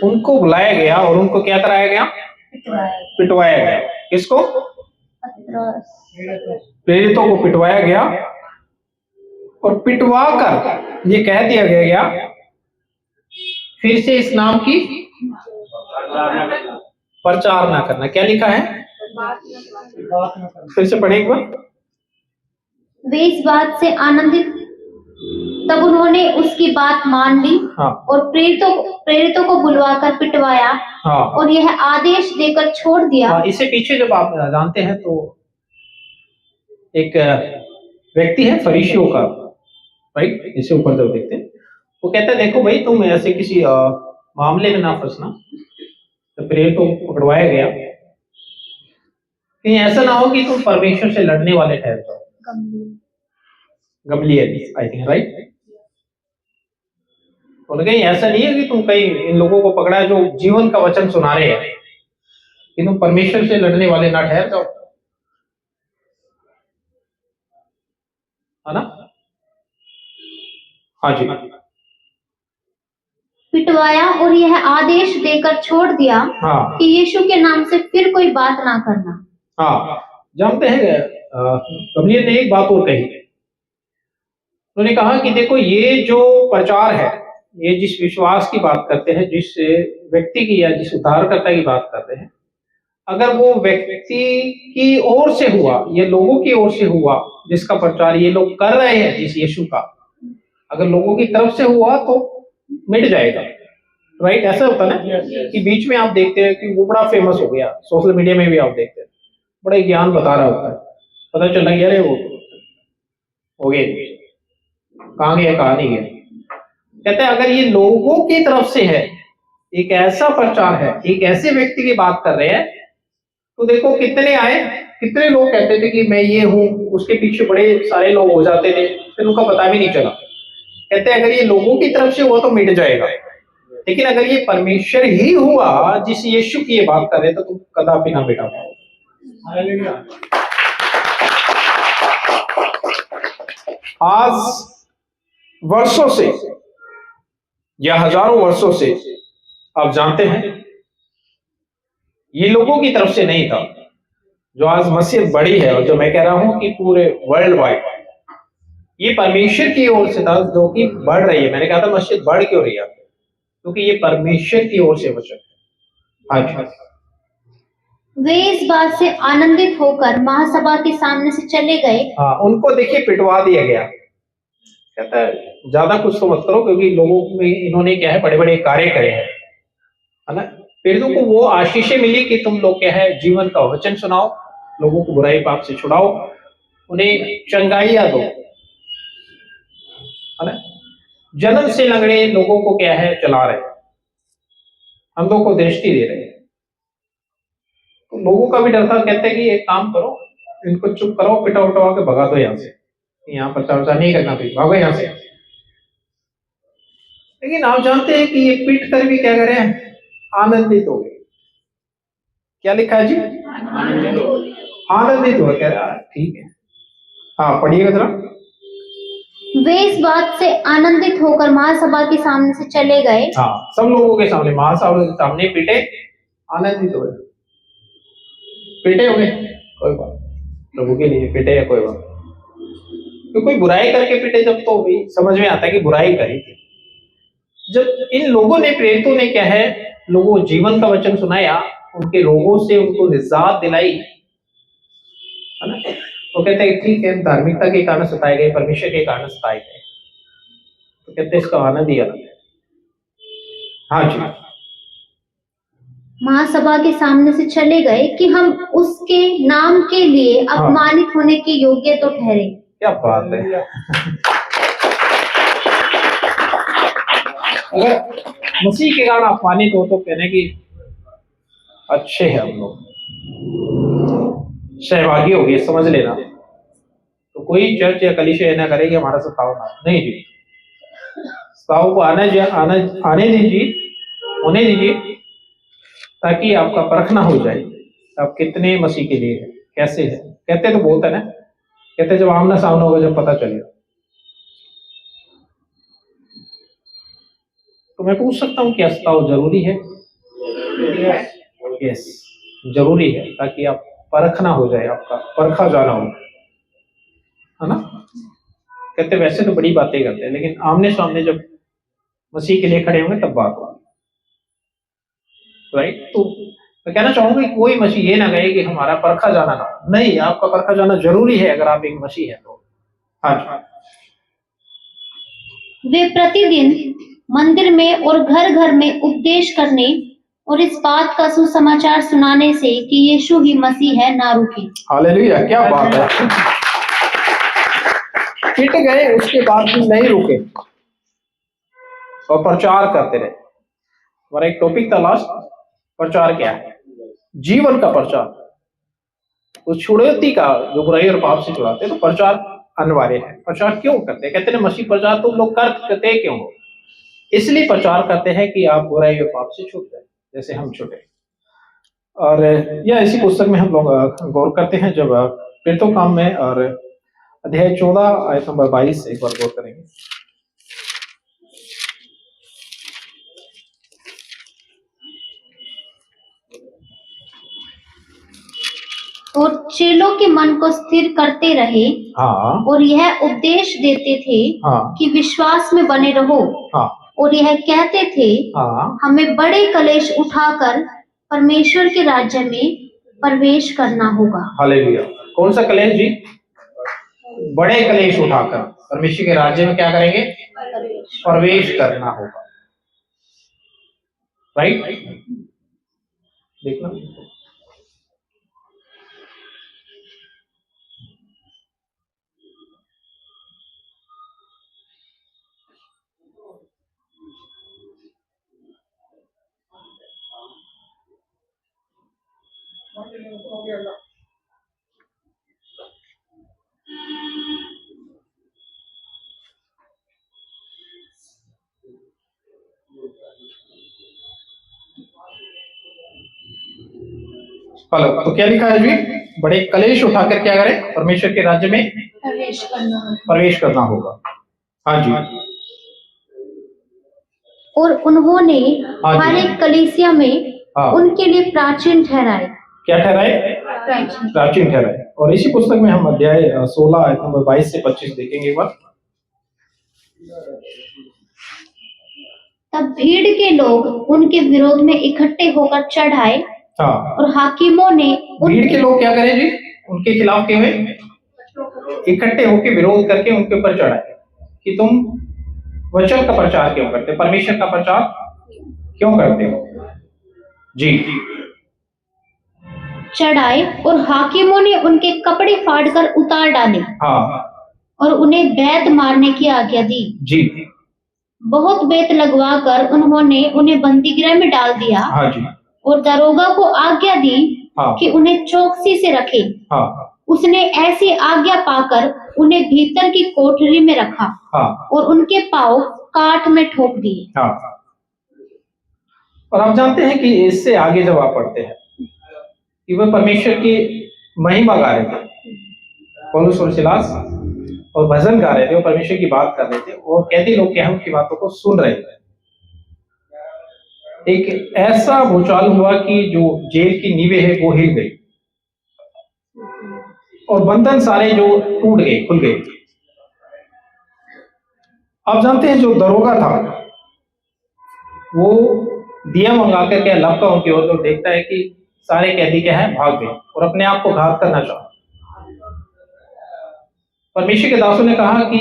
उनको बुलाया गया और उनको क्या कराया गया? पिटवाया गया। किसको? प्रेरितों को पिटवाया गया और पिटवा कर ये कह दिया गया फिर से इस नाम की प्रचार ना करना। क्या लिखा है? फिर से पढ़े एक बार। वे इस बात से आनंदित, तब उन्होंने उसकी बात मान ली हाँ और प्रेरितों को बुलवाकर पिटवाया हाँ और यह आदेश देकर छोड़ दिया। हाँ, इससे पीछे जब आप जानते हैं तो एक व्यक्ति है फरीसियों का, राइट, इससे ऊपर जब देखते हैं वो कहता है देखो भाई तुम ऐसे किसी मामले में ना फंसना। तो प्रेरितों को पकड़वाया गया कहीं ऐसा ना हो कि तुम परमेश्वर से लड़ने वाले ठहर जाओ। Gamaliel, I think, right. और कहीं ऐसा नहीं है कि तुम कहीं इन लोगों को पकड़ा जो जीवन का वचन सुना रहे हैं कि तुम परमेश्वर से लड़ने वाले ना ठहर जाओ, है ना? हाँ जी, पिटवाया और यह आदेश देकर छोड़ दिया हाँ कि यीशु के नाम से फिर कोई बात ना करना। हाँ, जानते हैं गमलीएल ने एक बात और कही। उन्होंने कहा कि देखो ये जो प्रचार है, ये जिस विश्वास की बात करते हैं, जिस व्यक्ति की या जिस उद्धारकर्ता की बात करते हैं, अगर वो व्यक्ति की ओर से हुआ, ये लोगों की ओर से हुआ जिसका प्रचार ये लोग कर रहे हैं, जिस यीशु का, अगर लोगों की तरफ से हुआ तो मिट जाएगा, राइट। ऐसा होता है ना कि बीच में आप देखते हैं कि वो बड़ा फेमस हो गया, सोशल मीडिया में भी आप देखते हैं, बड़ा ज्ञान बता रहा होता है, पता चला गया अरे वो हो गया, कहाँ गया कहाँ नहीं गया। कहते हैं अगर ये लोगों की तरफ से है, एक ऐसा प्रचार है, एक ऐसे व्यक्ति की बात कर रहे हैं, तो देखो कितने आए, कितने लोग कहते थे कि मैं ये हूं, उसके पीछे बड़े सारे लोग हो जाते थे, फिर उनका पता भी नहीं चला। कहते हैं अगर ये लोगों की तरफ से हुआ तो मिट जाएगा, लेकिन अगर ये परमेश्वर ही हुआ जिस यीशु की ये बात कर रहे तो तुम कदापि ना मिटा पाओ। आज वर्षों से या हजारों वर्षों से आप जानते हैं ये लोगों की तरफ से नहीं था। जो आज मस्जिद बड़ी है और जो मैं कह रहा हूं कि पूरे वर्ल्ड वाइड ये परमेश्वर की ओर से था, जो कि बढ़ रही है। मैंने कहा था मस्जिद बढ़ क्यों रही है, क्योंकि ये परमेश्वर की ओर से वचन है। अच्छा, वे इस बात से आनंदित होकर महासभा के सामने से चले गए। हाँ, उनको देखिए पिटवा दिया गया। कहता है ज्यादा कुछ तो मत करो, क्योंकि लोगों में इन्होंने क्या है बड़े बड़े कार्य करे हैं, है ना। प्रेरितों को वो आशीषें मिली कि तुम लोग क्या है जीवन का वचन सुनाओ, लोगों को बुराई पाप से छुड़ाओ, उन्हें चंगाइयां दो, है ना। जन्म से लंगड़े लोगों को क्या है चला रहे, हम लोग को दृष्टि दे रहे हैं। तो लोगों का भी डर था। कहते हैं कि एक काम करो, इनको चुप करो, पिटा उठवा के भगा दो यहाँ से, यहाँ पर चर्चा नहीं करना, फिर भागो यहाँ से। लेकिन आप जानते हैं कि ये पीट कर भी क्या करे, आनंदित हो गए। क्या लिखा है जी? आनंदित हो गए। ठीक है, हाँ पढ़िएगा जरा। वे इस बात से आनंदित होकर महासभा के सामने से चले गए। हाँ, सब लोगों के सामने, महासभा के सामने पीटे, आनंदित हो गए। पीटे हो गए, कोई बात, प्रभु के लिए पीटे या कोई बात। तो कोई बुराई करके पीटे जब, तो भी समझ में आता है कि बुराई करी थी, जब इन लोगों ने, प्रेरितों ने क्या है, लोगों को जीवन का वचन सुनाया, उनके रोगों से उनको निजात दिलाई, है ना, तो कहते हैं ठीक है, धार्मिकता के कारण सताए गए, परमेश्वर के कारण सताए गए, तो कहते हैं इसका आनंद ही अलग है। हाँ जी, महासभा के सामने से चले गए कि हम उसके नाम के लिए अपमानित होने के योग्य तो ठहरे। क्या बात है। अगर मसीह के कारण अपमानित हो तो कहने की अच्छे हैं हम लोग, सहभागी हो गए, समझ लेना। तो कोई चर्च या कलीसिया ना करे कि हमारा सताव ना, नहीं जी, सताव को आने दीजिए, होने दीजिए, ताकि आपका परखना हो जाए आप कितने मसीह के लिए है, कैसे है। कहते तो बहुत है ना, कहते जब आमना सामना होगा जब पता चलेगा। तो मैं पूछ सकता हूँ क्या सताव जरूरी है? यस, जरूरी है, ताकि आप परखना हो जाए, आपका परखा जाना हो, है ना। कहते वैसे तो बड़ी बातें करते हैं, लेकिन आमने सामने जब मसीह के लिए खड़े होंगे तब बात होगी, राइट। तो मैं कहना चाहूंगा कि कोई मसीह ये ना कहे कि हमारा परखा जाना ना हो, नहीं, आपका परखा जाना जरूरी है अगर आप एक मसीह है तो। हाँ, वे प्रतिदिन मंदिर में और घर घर में उपदेश करने और इस बात का सुसमाचार सुनाने से कि यीशु ही मसीह है ना रुके। हालेलुया, क्या बात है। पिट गए, उसके बाद भी नहीं रुके और प्रचार करते रहे। हमारा एक टॉपिक था लास्ट, प्रचार क्या है? जीवन का प्रचार। उस छुड़ौती का जो बुराई और पाप से छुड़ाते हैं, तो प्रचार अनिवार्य है। प्रचार क्यों करते हैं? कहते हैं मसीह प्रचार तुम लोग करते क्यों हो? इसलिए प्रचार करते हैं कि आप बुराई और पाप से छूट जाए, जैसे हम छूटे। और यह इसी पुस्तक में हम लोग गौर करते हैं, जब प्रेरितों काम में, और अध्याय 14 आयत नंबर 22 एक बार गौर करेंगे। और चेलों के मन को स्थिर करते रहे। हाँ, और यह उपदेश देते थे हाँ, कि विश्वास में बने रहो। हाँ, और यह कहते थे, हाँ, हमें बड़े कलेश उठाकर परमेश्वर के राज्य में प्रवेश करना होगा। हालेलुया। कौन सा कलेश जी? बड़े कलेश उठाकर परमेश्वर के राज्य में क्या करेंगे? प्रवेश करना होगा, राइट। देखना, हेलो, तो क्या लिखा है जी? बड़े कलेश उठाकर क्या करें? परमेश्वर के राज्य में प्रवेश करना होगा। हाँ जी। और उन्होंने हाँ जी। हर एक कलीसिया में हाँ। उनके लिए प्राचीन ठहराए। क्या ठहराए? प्राचीन ठहराए। और इसी पुस्तक में हम अध्याय 16 आयत नंबर 22 से 25 देखेंगे एक बार। तब भीड़ के लोग उनके विरोध में इकट्ठे होकर चढ़ आए। हाँ। और हाकिमों ने भीड़ के लोग क्या करें जी? उनके खिलाफ के हुए इकट्ठे होकर विरोध करके उनके ऊपर चढ़ाए कि तुम वचन का प्रचार क्यों करते, परमेश्वर का प्रचार क्यों करते हो जी। चढ़ाए और हाकिमों ने उनके कपड़े फाड़कर उतार डाले। हाँ। और उन्हें बेत मारने की आज्ञा दी जी। बहुत बेत लगवाकर उन्होंने उन्हें बंदीगृह में डाल दिया। हाँ जी। और दरोगा को आज्ञा दी कि उन्हें चौकसी से रखे। हाँ। उसने ऐसी आज्ञा पाकर उन्हें भीतर की कोठरी में रखा। हाँ। और उनके पांव काठ में ठोक दिए। हाँ। और आप जानते हैं कि इससे आगे जब आप पढ़ते हैं कि वह परमेश्वर की महिमा गा रहे थे, पौलुस और सिलास, और भजन गा रहे थे, और परमेश्वर की बात कर रहे थे, और कैदी लोग क्या उनकी बातों को सुन रहे थे। एक ऐसा भूचाल हुआ कि जो जेल की नींवें है वो हिल गई और बंधन सारे जो टूट गए, खुल गए। आप जानते हैं जो दरोगा था वो दिया मंगा करके लपका उनकी ओर तो देखता है कि सारे कैदी क्या है, भाग गए और अपने आप को घात करना चाहा। परमेश्वर के दासों ने कहा कि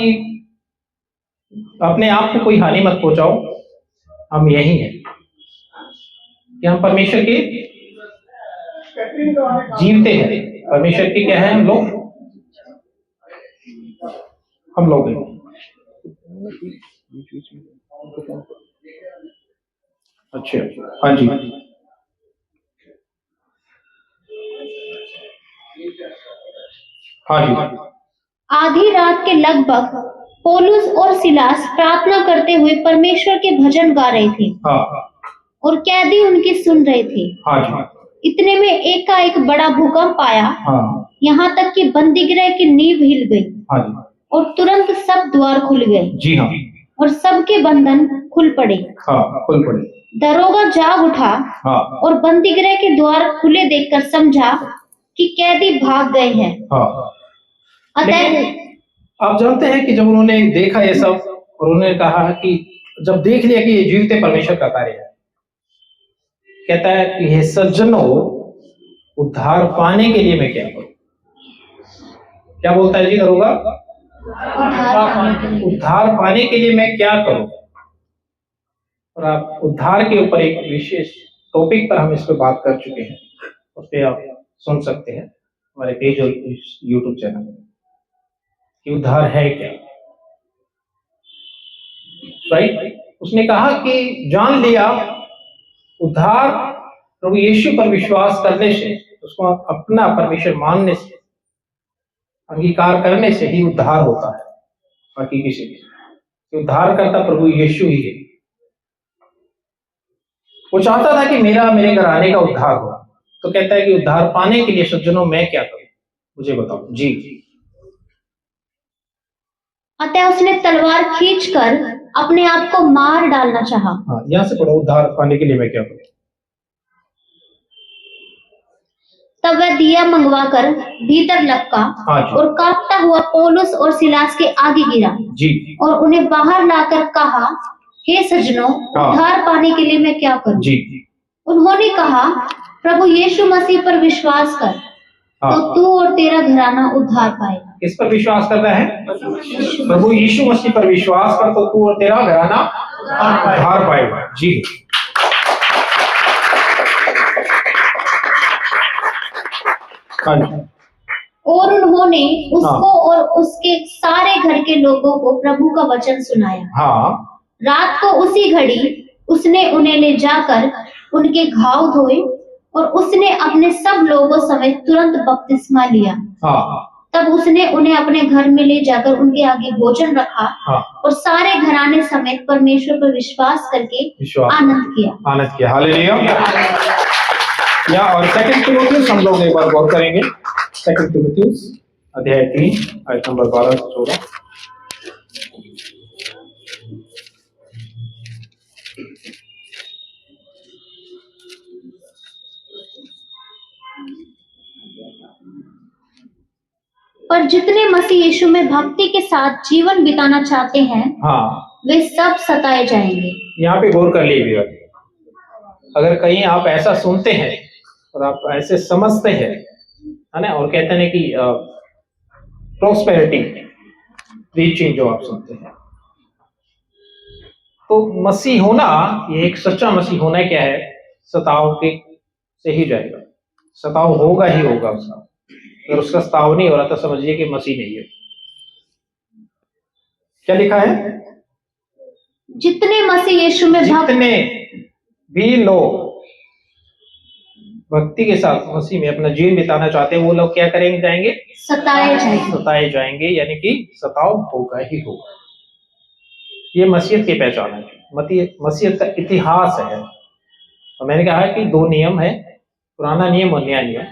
अपने आप को कोई हानि मत पहुंचाओ, हम यही हैं कि हम परमेश्वर के जीवते हैं, परमेश्वर के क्या है, हम लोग हैं। अच्छा, हाँ जी, हाँ जी। आधी रात के लगभग पौलुस और सिलास प्रार्थना करते हुए परमेश्वर के भजन गा रहे थे हाँ और कैदी उनकी सुन रहे थे। हाँ जी, इतने में एकाएक बड़ा भूकंप आया, हाँ यहाँ तक कि बंदीगृह की नींव हिल गई हाँ जी, और तुरंत सब द्वार खुल गए जी हाँ, और सबके बंधन खुल पड़े। हाँ खुल पड़े, दरोगा जाग उठा हाँ और बंदीगृह के द्वार खुले देखकर समझा कि कैदी भाग गए हैं। हाँ। अतः लेकिन आप जानते हैं कि जब उन्होंने देखा ये सब और उन्होंने कहा कि जब देख लिया कि ये जीवते परमेश्वर का कार्य है, कहता है कि हे सज्जनों, उद्धार पाने के लिए मैं क्या करूं? क्या बोलता है जी दरोगा? उद्धार पाने के लिए मैं क्या करूं? और आप उद्धार के ऊपर एक विशेष टॉपिक पर हम इस पे बात कर चुके हैं, उस पर आप सुन सकते हैं हमारे पेज और यूट्यूब चैनल में कि उद्धार है क्या, राइट। उसने कहा कि जान लिया उद्धार प्रभु यीशु पर विश्वास करने से, उसको अपना परमेश्वर मानने से, अंगीकार करने से ही उद्धार होता है, बाकी किसी भी। उद्धार करता प्रभु यीशु ही है। वो चाहता था कि मेरे घराने का उद्धार हो, तो कहता है कि उद्धार पाने के लिए सज्जनों मैं क्या करूं, मुझे बताओ जी। अतः उसने तलवार खींचकर अपने आप को मार डालना चाहा। हाँ, यहाँ से पढ़ो, उद्धार पाने के लिए मैं क्या करूं। तब वह दिया मंगवाकर भीतर लपका हाँ जी। और कांपता हुआ पौलुस और सिलास के आगे गिरा जी और उन्हें बाहर लाकर कहा, हे सज्जनों, उद्धार पाने के लिए मैं क्या करूं? जी। उन्होंने कहा, प्रभु यीशु मसीह पर विश्वास कर, हाँ, तो तू और तेरा घराना उद्धार पाएगा। किस पर विश्वास करना है? प्रभु यीशु मसीह पर विश्वास कर, तो तू और तेरा घराना उद्धार पाएगा। जी हाँ जी। और उन्होंने उसको और उसके सारे घर के लोगों को प्रभु का वचन सुनाया। हाँ, रात को उसी घड़ी उसने उन्हें ले जाकर उनके घाव धोए और उसने अपने सब लोगों समेत तुरंत बपतिस्मा लिया। हाँ, तब उसने उन्हें अपने घर में ले जाकर उनके आगे भोजन रखा। हाँ, और सारे घराने समेत परमेश्वर पर विश्वास करके आनंद किया। हालेलुया। या और सेकंड तीमुथियुस हम लोग एक बार गौर करेंगे। सेकंड तीमुथियुस अध्याय 3 आयत नंबर 12 से 14। पर जितने मसीह यीशु में भक्ति के साथ जीवन बिताना चाहते हैं, हाँ, वे सब सताए जाएंगे। यहाँ पे गौर कर लीजिएगा। अगर कहीं आप ऐसा सुनते हैं और आप ऐसे समझते हैं, है ना, और कहते हैं कि प्रोस्पेरिटी रीचिंग जो आप सुनते हैं, तो मसीह होना, ये एक सच्चा मसीह होना क्या है? सताव के से ही जाएगा, सताव होगा ही होगा उसका। अगर उसका सताव नहीं हो रहा तो समझिए कि मसीह नहीं है। क्या लिखा है? जितने मसीह यीशु में जितने भी लोग भक्ति के साथ मसीह में अपना जीवन बिताना चाहते हैं, वो लोग क्या करेंगे? जाएंगे सताए जाएंगे, यानी कि सताव होगा ही होगा। ये मसीहत की पहचान है, मसीहत का इतिहास है। तो मैंने कहा है कि 2 नियम है, पुराना नियम और नया नियम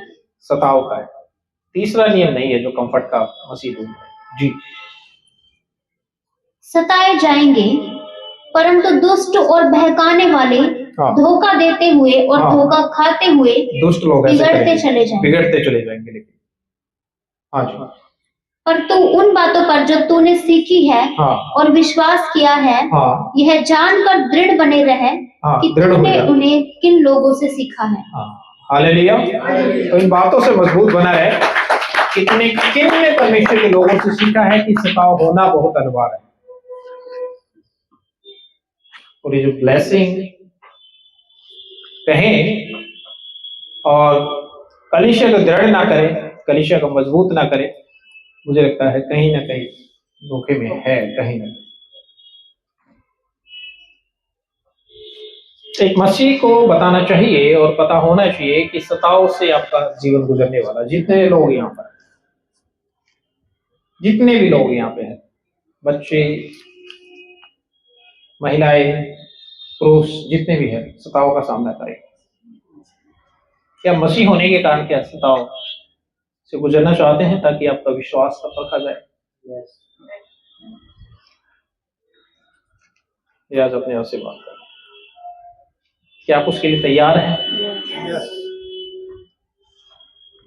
सताव का है। तीसरा नियम नहीं है जो कंफर्ट का मसीह दूत है। जी, सताए जाएंगे, परंतु दुष्ट और बहकाने वाले, हाँ, धोखा देते हुए और हाँ, धोखा खाते हुए दुष्ट लोग ऐसे बिगड़ते चले जाएंगे। बिगड़ते चले जाएंगे। लेकिन हाँ जी, पर तू उन बातों पर जो तूने सीखी है हाँ और विश्वास किया है, हाँ यह जानकर दृढ़ बने रहे हाँ, कि दृढ़ हो तूने जा। उन्हें किन लोगों से सीखा है। हाँ, हालेलुया। तो इन बातों से मजबूत बना है कि तूने किन ने परमेश्वर के लोगों से सीखा है कि सिखाओ होना बहुत अनिवार्य है। और ये जो ब्लेसिंग कहें और कलीसिया को दृढ़ ना करे, कलीसिया को मजबूत ना करे, मुझे लगता है कहीं ना कहीं धोखे में है, कहीं ना कहीं। एक मसीह को बताना चाहिए और पता होना चाहिए कि सताव से आपका जीवन गुजरने वाला। जितने लोग यहाँ पर, जितने भी लोग यहाँ पे हैं, बच्चे, महिलाएं, पुरुष, जितने भी हैं, सताव का सामना करें। क्या मसीह होने के कारण क्या सताव से गुजरना चाहते हैं ताकि आपका विश्वास का परखा जाए? ये आज अपने आप से बात करें, क्या आप उसके लिए तैयार हैं?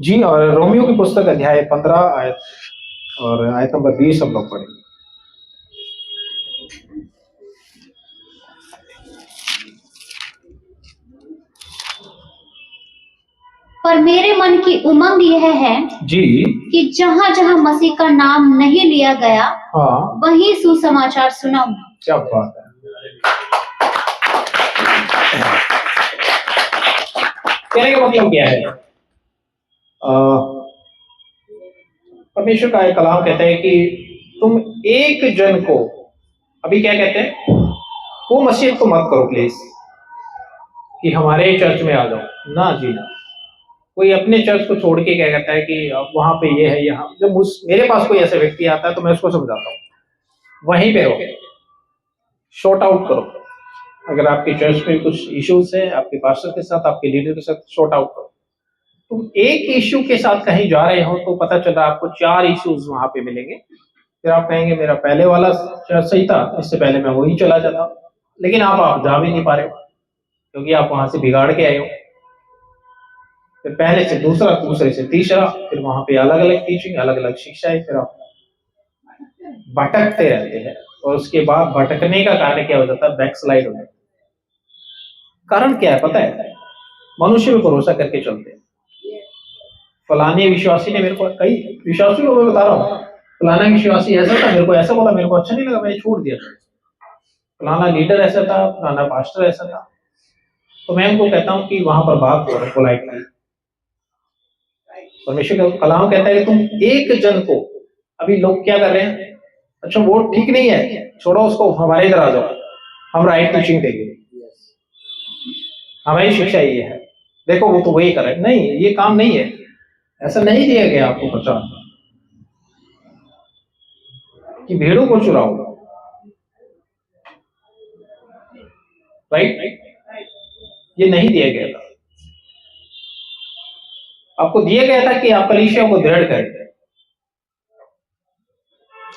जी। और रोमियो की पुस्तक अध्याय 15 आयत और आयत नंबर 20 हम लोग पढ़ेंगे। पर मेरे मन की उमंग यह है जी कि जहाँ जहाँ मसीह का नाम नहीं लिया गया, हाँ, वहीं सुसमाचार सुनाऊं। क्या बात है। कहने का मतलब क्या है? परमेश्वर का एक कलाम कहता है कि तुम एक जन को, अभी क्या कहते हैं, वो मसीहत को मत करो प्लीज कि हमारे चर्च में आ जाओ, ना जी ना। कोई अपने चर्च को छोड़ के क्या कहता है कि वहां पे ये है, यहाँ। जब मेरे पास कोई ऐसा व्यक्ति आता है तो मैं उसको समझाता हूँ, वहीं पे रहो, शॉर्ट आउट करो। अगर आपके चर्च में कुछ इश्यूज है, आपके पास्टर के साथ, आपके लीडर के साथ, शॉर्ट आउट करो। तुम एक इश्यू के साथ कहीं जा रहे हो तो पता चला आपको 4 इश्यूज वहां पे मिलेंगे, फिर आप कहेंगे मेरा पहले वाला चर्च सही था, इससे पहले मैं वही चला जाता। लेकिन आप जा भी नहीं पा रहे हो क्योंकि आप वहां से बिगाड़ के आए हो। फिर पहले से दूसरा, दूसरे से तीसरा, फिर वहां पे अलग अलग टीचिंग, अलग अलग शिक्षाएं, फिर आप भटकते रहते हैं। और उसके बाद भटकने का कारण क्या हो जाता है? बैकस्लाइड हो जाता है। कारण क्या है पता है? मनुष्य में भरोसा करके चलते हैं। फलाने विश्वासी ने मेरे को, कई विश्वासी को मैं बता रहा हूँ, फलाना विश्वासी ऐसा था, मेरे को ऐसा बोला, मेरे को अच्छा नहीं लगा, मैंने छोड़ दिया। फलाना लीडर ऐसा था, फलाना पास्टर ऐसा था। तो मैं उनको कहता हूँ कि वहां पर बात करो पोलाइटली। परमेश्वर का कलाम कहता है कि तुम एक जन को, अभी लोग क्या कर रहे हैं, अच्छा वो ठीक नहीं है, छोड़ो उसको, हमारे इधर आ जाओ, हम राइट टीचिंग देंगे, हमारी शिक्षा ये है, देखो वो तो वही कर रहे हैं। नहीं, ये काम नहीं है, ऐसा नहीं दिया गया आपको प्रचार कि भेड़ों को चुराओ, राइट? ये नहीं दिया गया था। आपको दिया गया था कि आप कलीसिया को दृढ़ करें।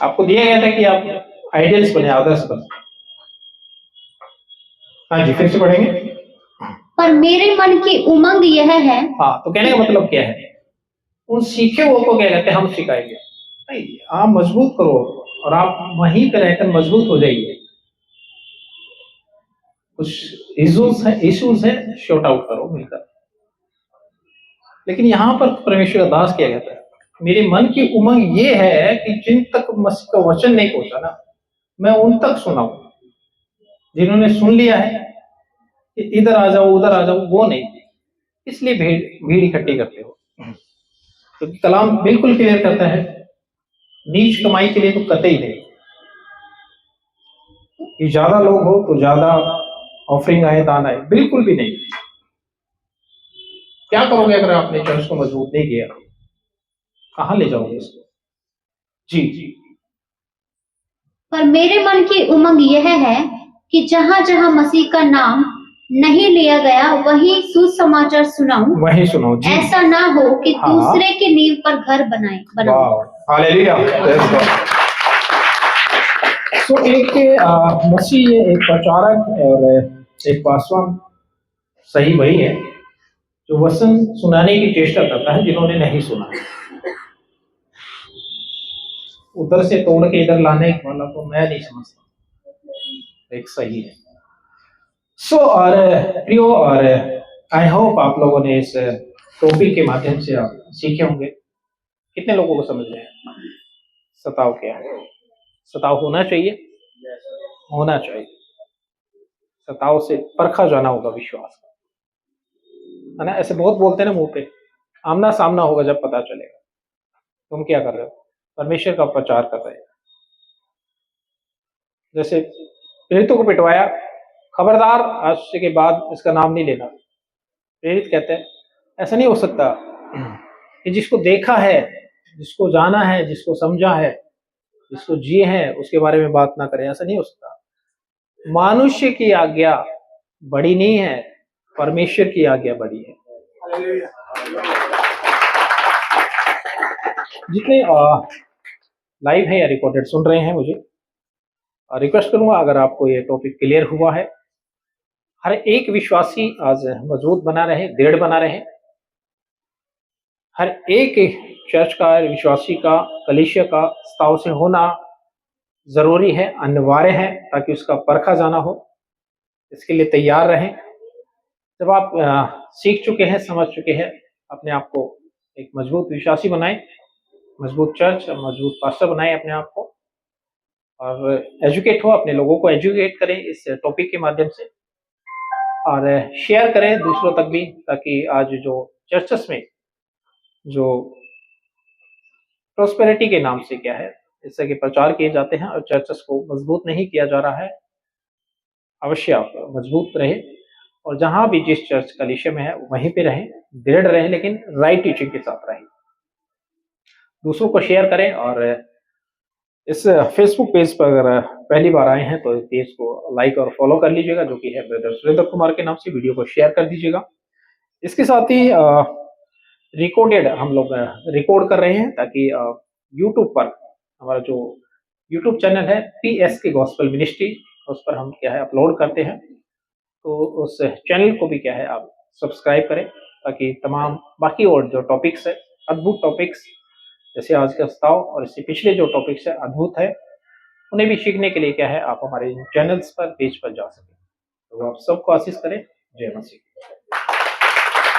आपको दिया गया था कि आप आइडियल्स बने, आदर्श बने। हाँ जी, फिर से पढ़ेंगे। पर मेरे मन की उमंग यह है। हाँ, तो कहने का मतलब क्या है? उन सीखे हुए को क्या कहते हैं? हम सिखाएंगे। नहीं, आप मजबूत करो और आप वहीं पे रहकर मजबूत हो जाइए। कुछ इश्यूज है, शॉर्ट आउट करो मिलकर। लेकिन यहाँ पर परमेश्वर का दास क्या कहता है? मेरे मन की उमंग ये है कि जिन तक मसीह का वचन नहीं पहुंचा ना, मैं उन तक सुनाऊं। जिन्होंने सुन लिया है कि इधर आ जाओ, उधर आ जाओ, वो नहीं, इसलिए भीड़ इकट्ठी करते हो। क्योंकि कलाम बिल्कुल क्लियर करता है, नीच कमाई के लिए तो कतई नहीं। कि ज्यादा लोग हो तो ज्यादा ऑफरिंग आए, दान आए, बिल्कुल भी नहीं। क्या करोगे अगर आपने चर्च को मजबूत नहीं किया? कहां ले जाओगे इसको? जी जी। पर मेरे मन की उमंग यह है कि जहाँ जहाँ मसीह का नाम नहीं लिया गया, वहीं सुसमाचार सुनाऊं। वहीं सुनो जी। ऐसा ना हो कि हाँ। दूसरे की नींव पर घर बनाओ। हालेलुया। तो एक मसीह, एक प्रचारक और एक पासवान सही वही है जो वचन सुनाने की चेष्टा करता है जिन्होंने नहीं सुना। उधर से तोड़ के इधर लाने वाला तो मैं नहीं समझता एक सही है। सो और प्रियो, और आई होप आप लोगों ने इस टॉपिक के माध्यम से आप सीखे होंगे। कितने लोगों को समझ में आया सताव क्या है? सताव होना चाहिए, होना चाहिए। सताव से परखा जाना होगा विश्वास, है ना। ऐसे बहुत बोलते हैं ना मुंह पे, आमना सामना होगा जब पता चलेगा। तुम क्या कर रहे हो? परमेश्वर का प्रचार कर रहे हो। जैसे प्रेरितों को पिटवाया, खबरदार आज से के बाद इसका नाम नहीं लेना। प्रेरित कहते हैं ऐसा नहीं हो सकता कि जिसको देखा है, जिसको जाना है, जिसको समझा है, जिसको जिए हैं, उसके बारे में बात ना करें। ऐसा नहीं हो सकता। मनुष्य की आज्ञा बड़ी नहीं है, परमेश्वर की आज्ञा बड़ी है। जितने लाइव है या रिकॉर्डेड सुन रहे हैं, मुझे रिक्वेस्ट करूंगा, अगर आपको ये टॉपिक क्लियर हुआ है, हर एक विश्वासी आज मजबूत बना रहे, दृढ़ बना रहे। हर एक चर्च का, विश्वासी का, कलीसिया का सताव से होना जरूरी है, अनिवार्य है, ताकि उसका परखा जाना हो। इसके लिए तैयार रहें। जब आप सीख चुके हैं, समझ चुके हैं, अपने आप को एक मजबूत विश्वासी बनाएं, मजबूत चर्च, मजबूत पास्टर बनाएं अपने आप को, और एजुकेट हो, अपने लोगों को एजुकेट करें इस टॉपिक के माध्यम से, और शेयर करें दूसरों तक भी, ताकि आज जो चर्चेस में जो प्रोस्पेरिटी के नाम से क्या है, इस तरह के प्रचार किए जाते हैं और चर्चेस को मजबूत नहीं किया जा रहा है। अवश्य आप मजबूत रहे, और जहां भी जिस चर्च कलीसिया में है वहीं पे रहें, दृढ़ रहें, लेकिन राइट टीचिंग के साथ रहें। दूसरों को शेयर करें, और इस फेसबुक पेज पर अगर पहली बार आए हैं तो पेज को लाइक और फॉलो कर लीजिएगा, जो कि है ब्रदर सुरेंद्र कुमार के नाम से। वीडियो को शेयर कर दीजिएगा। इसके साथ ही रिकॉर्डेड हम लोग रिकॉर्ड कर रहे हैं, ताकि यूट्यूब पर हमारा जो यूट्यूब चैनल है PSK गॉस्पेल मिनिस्ट्री, उस पर हम क्या है अपलोड करते हैं। तो उस चैनल को भी क्या है आप सब्सक्राइब करें, ताकि तमाम बाकी और जो टॉपिक्स है, अद्भुत टॉपिक्स, जैसे आज का सताव और इससे पिछले जो टॉपिक्स है अद्भुत है, उन्हें भी सीखने के लिए क्या है आप हमारे चैनल्स पर, पेज पर जा सकें। तो आप सबको आशीष करें। जय मसीह।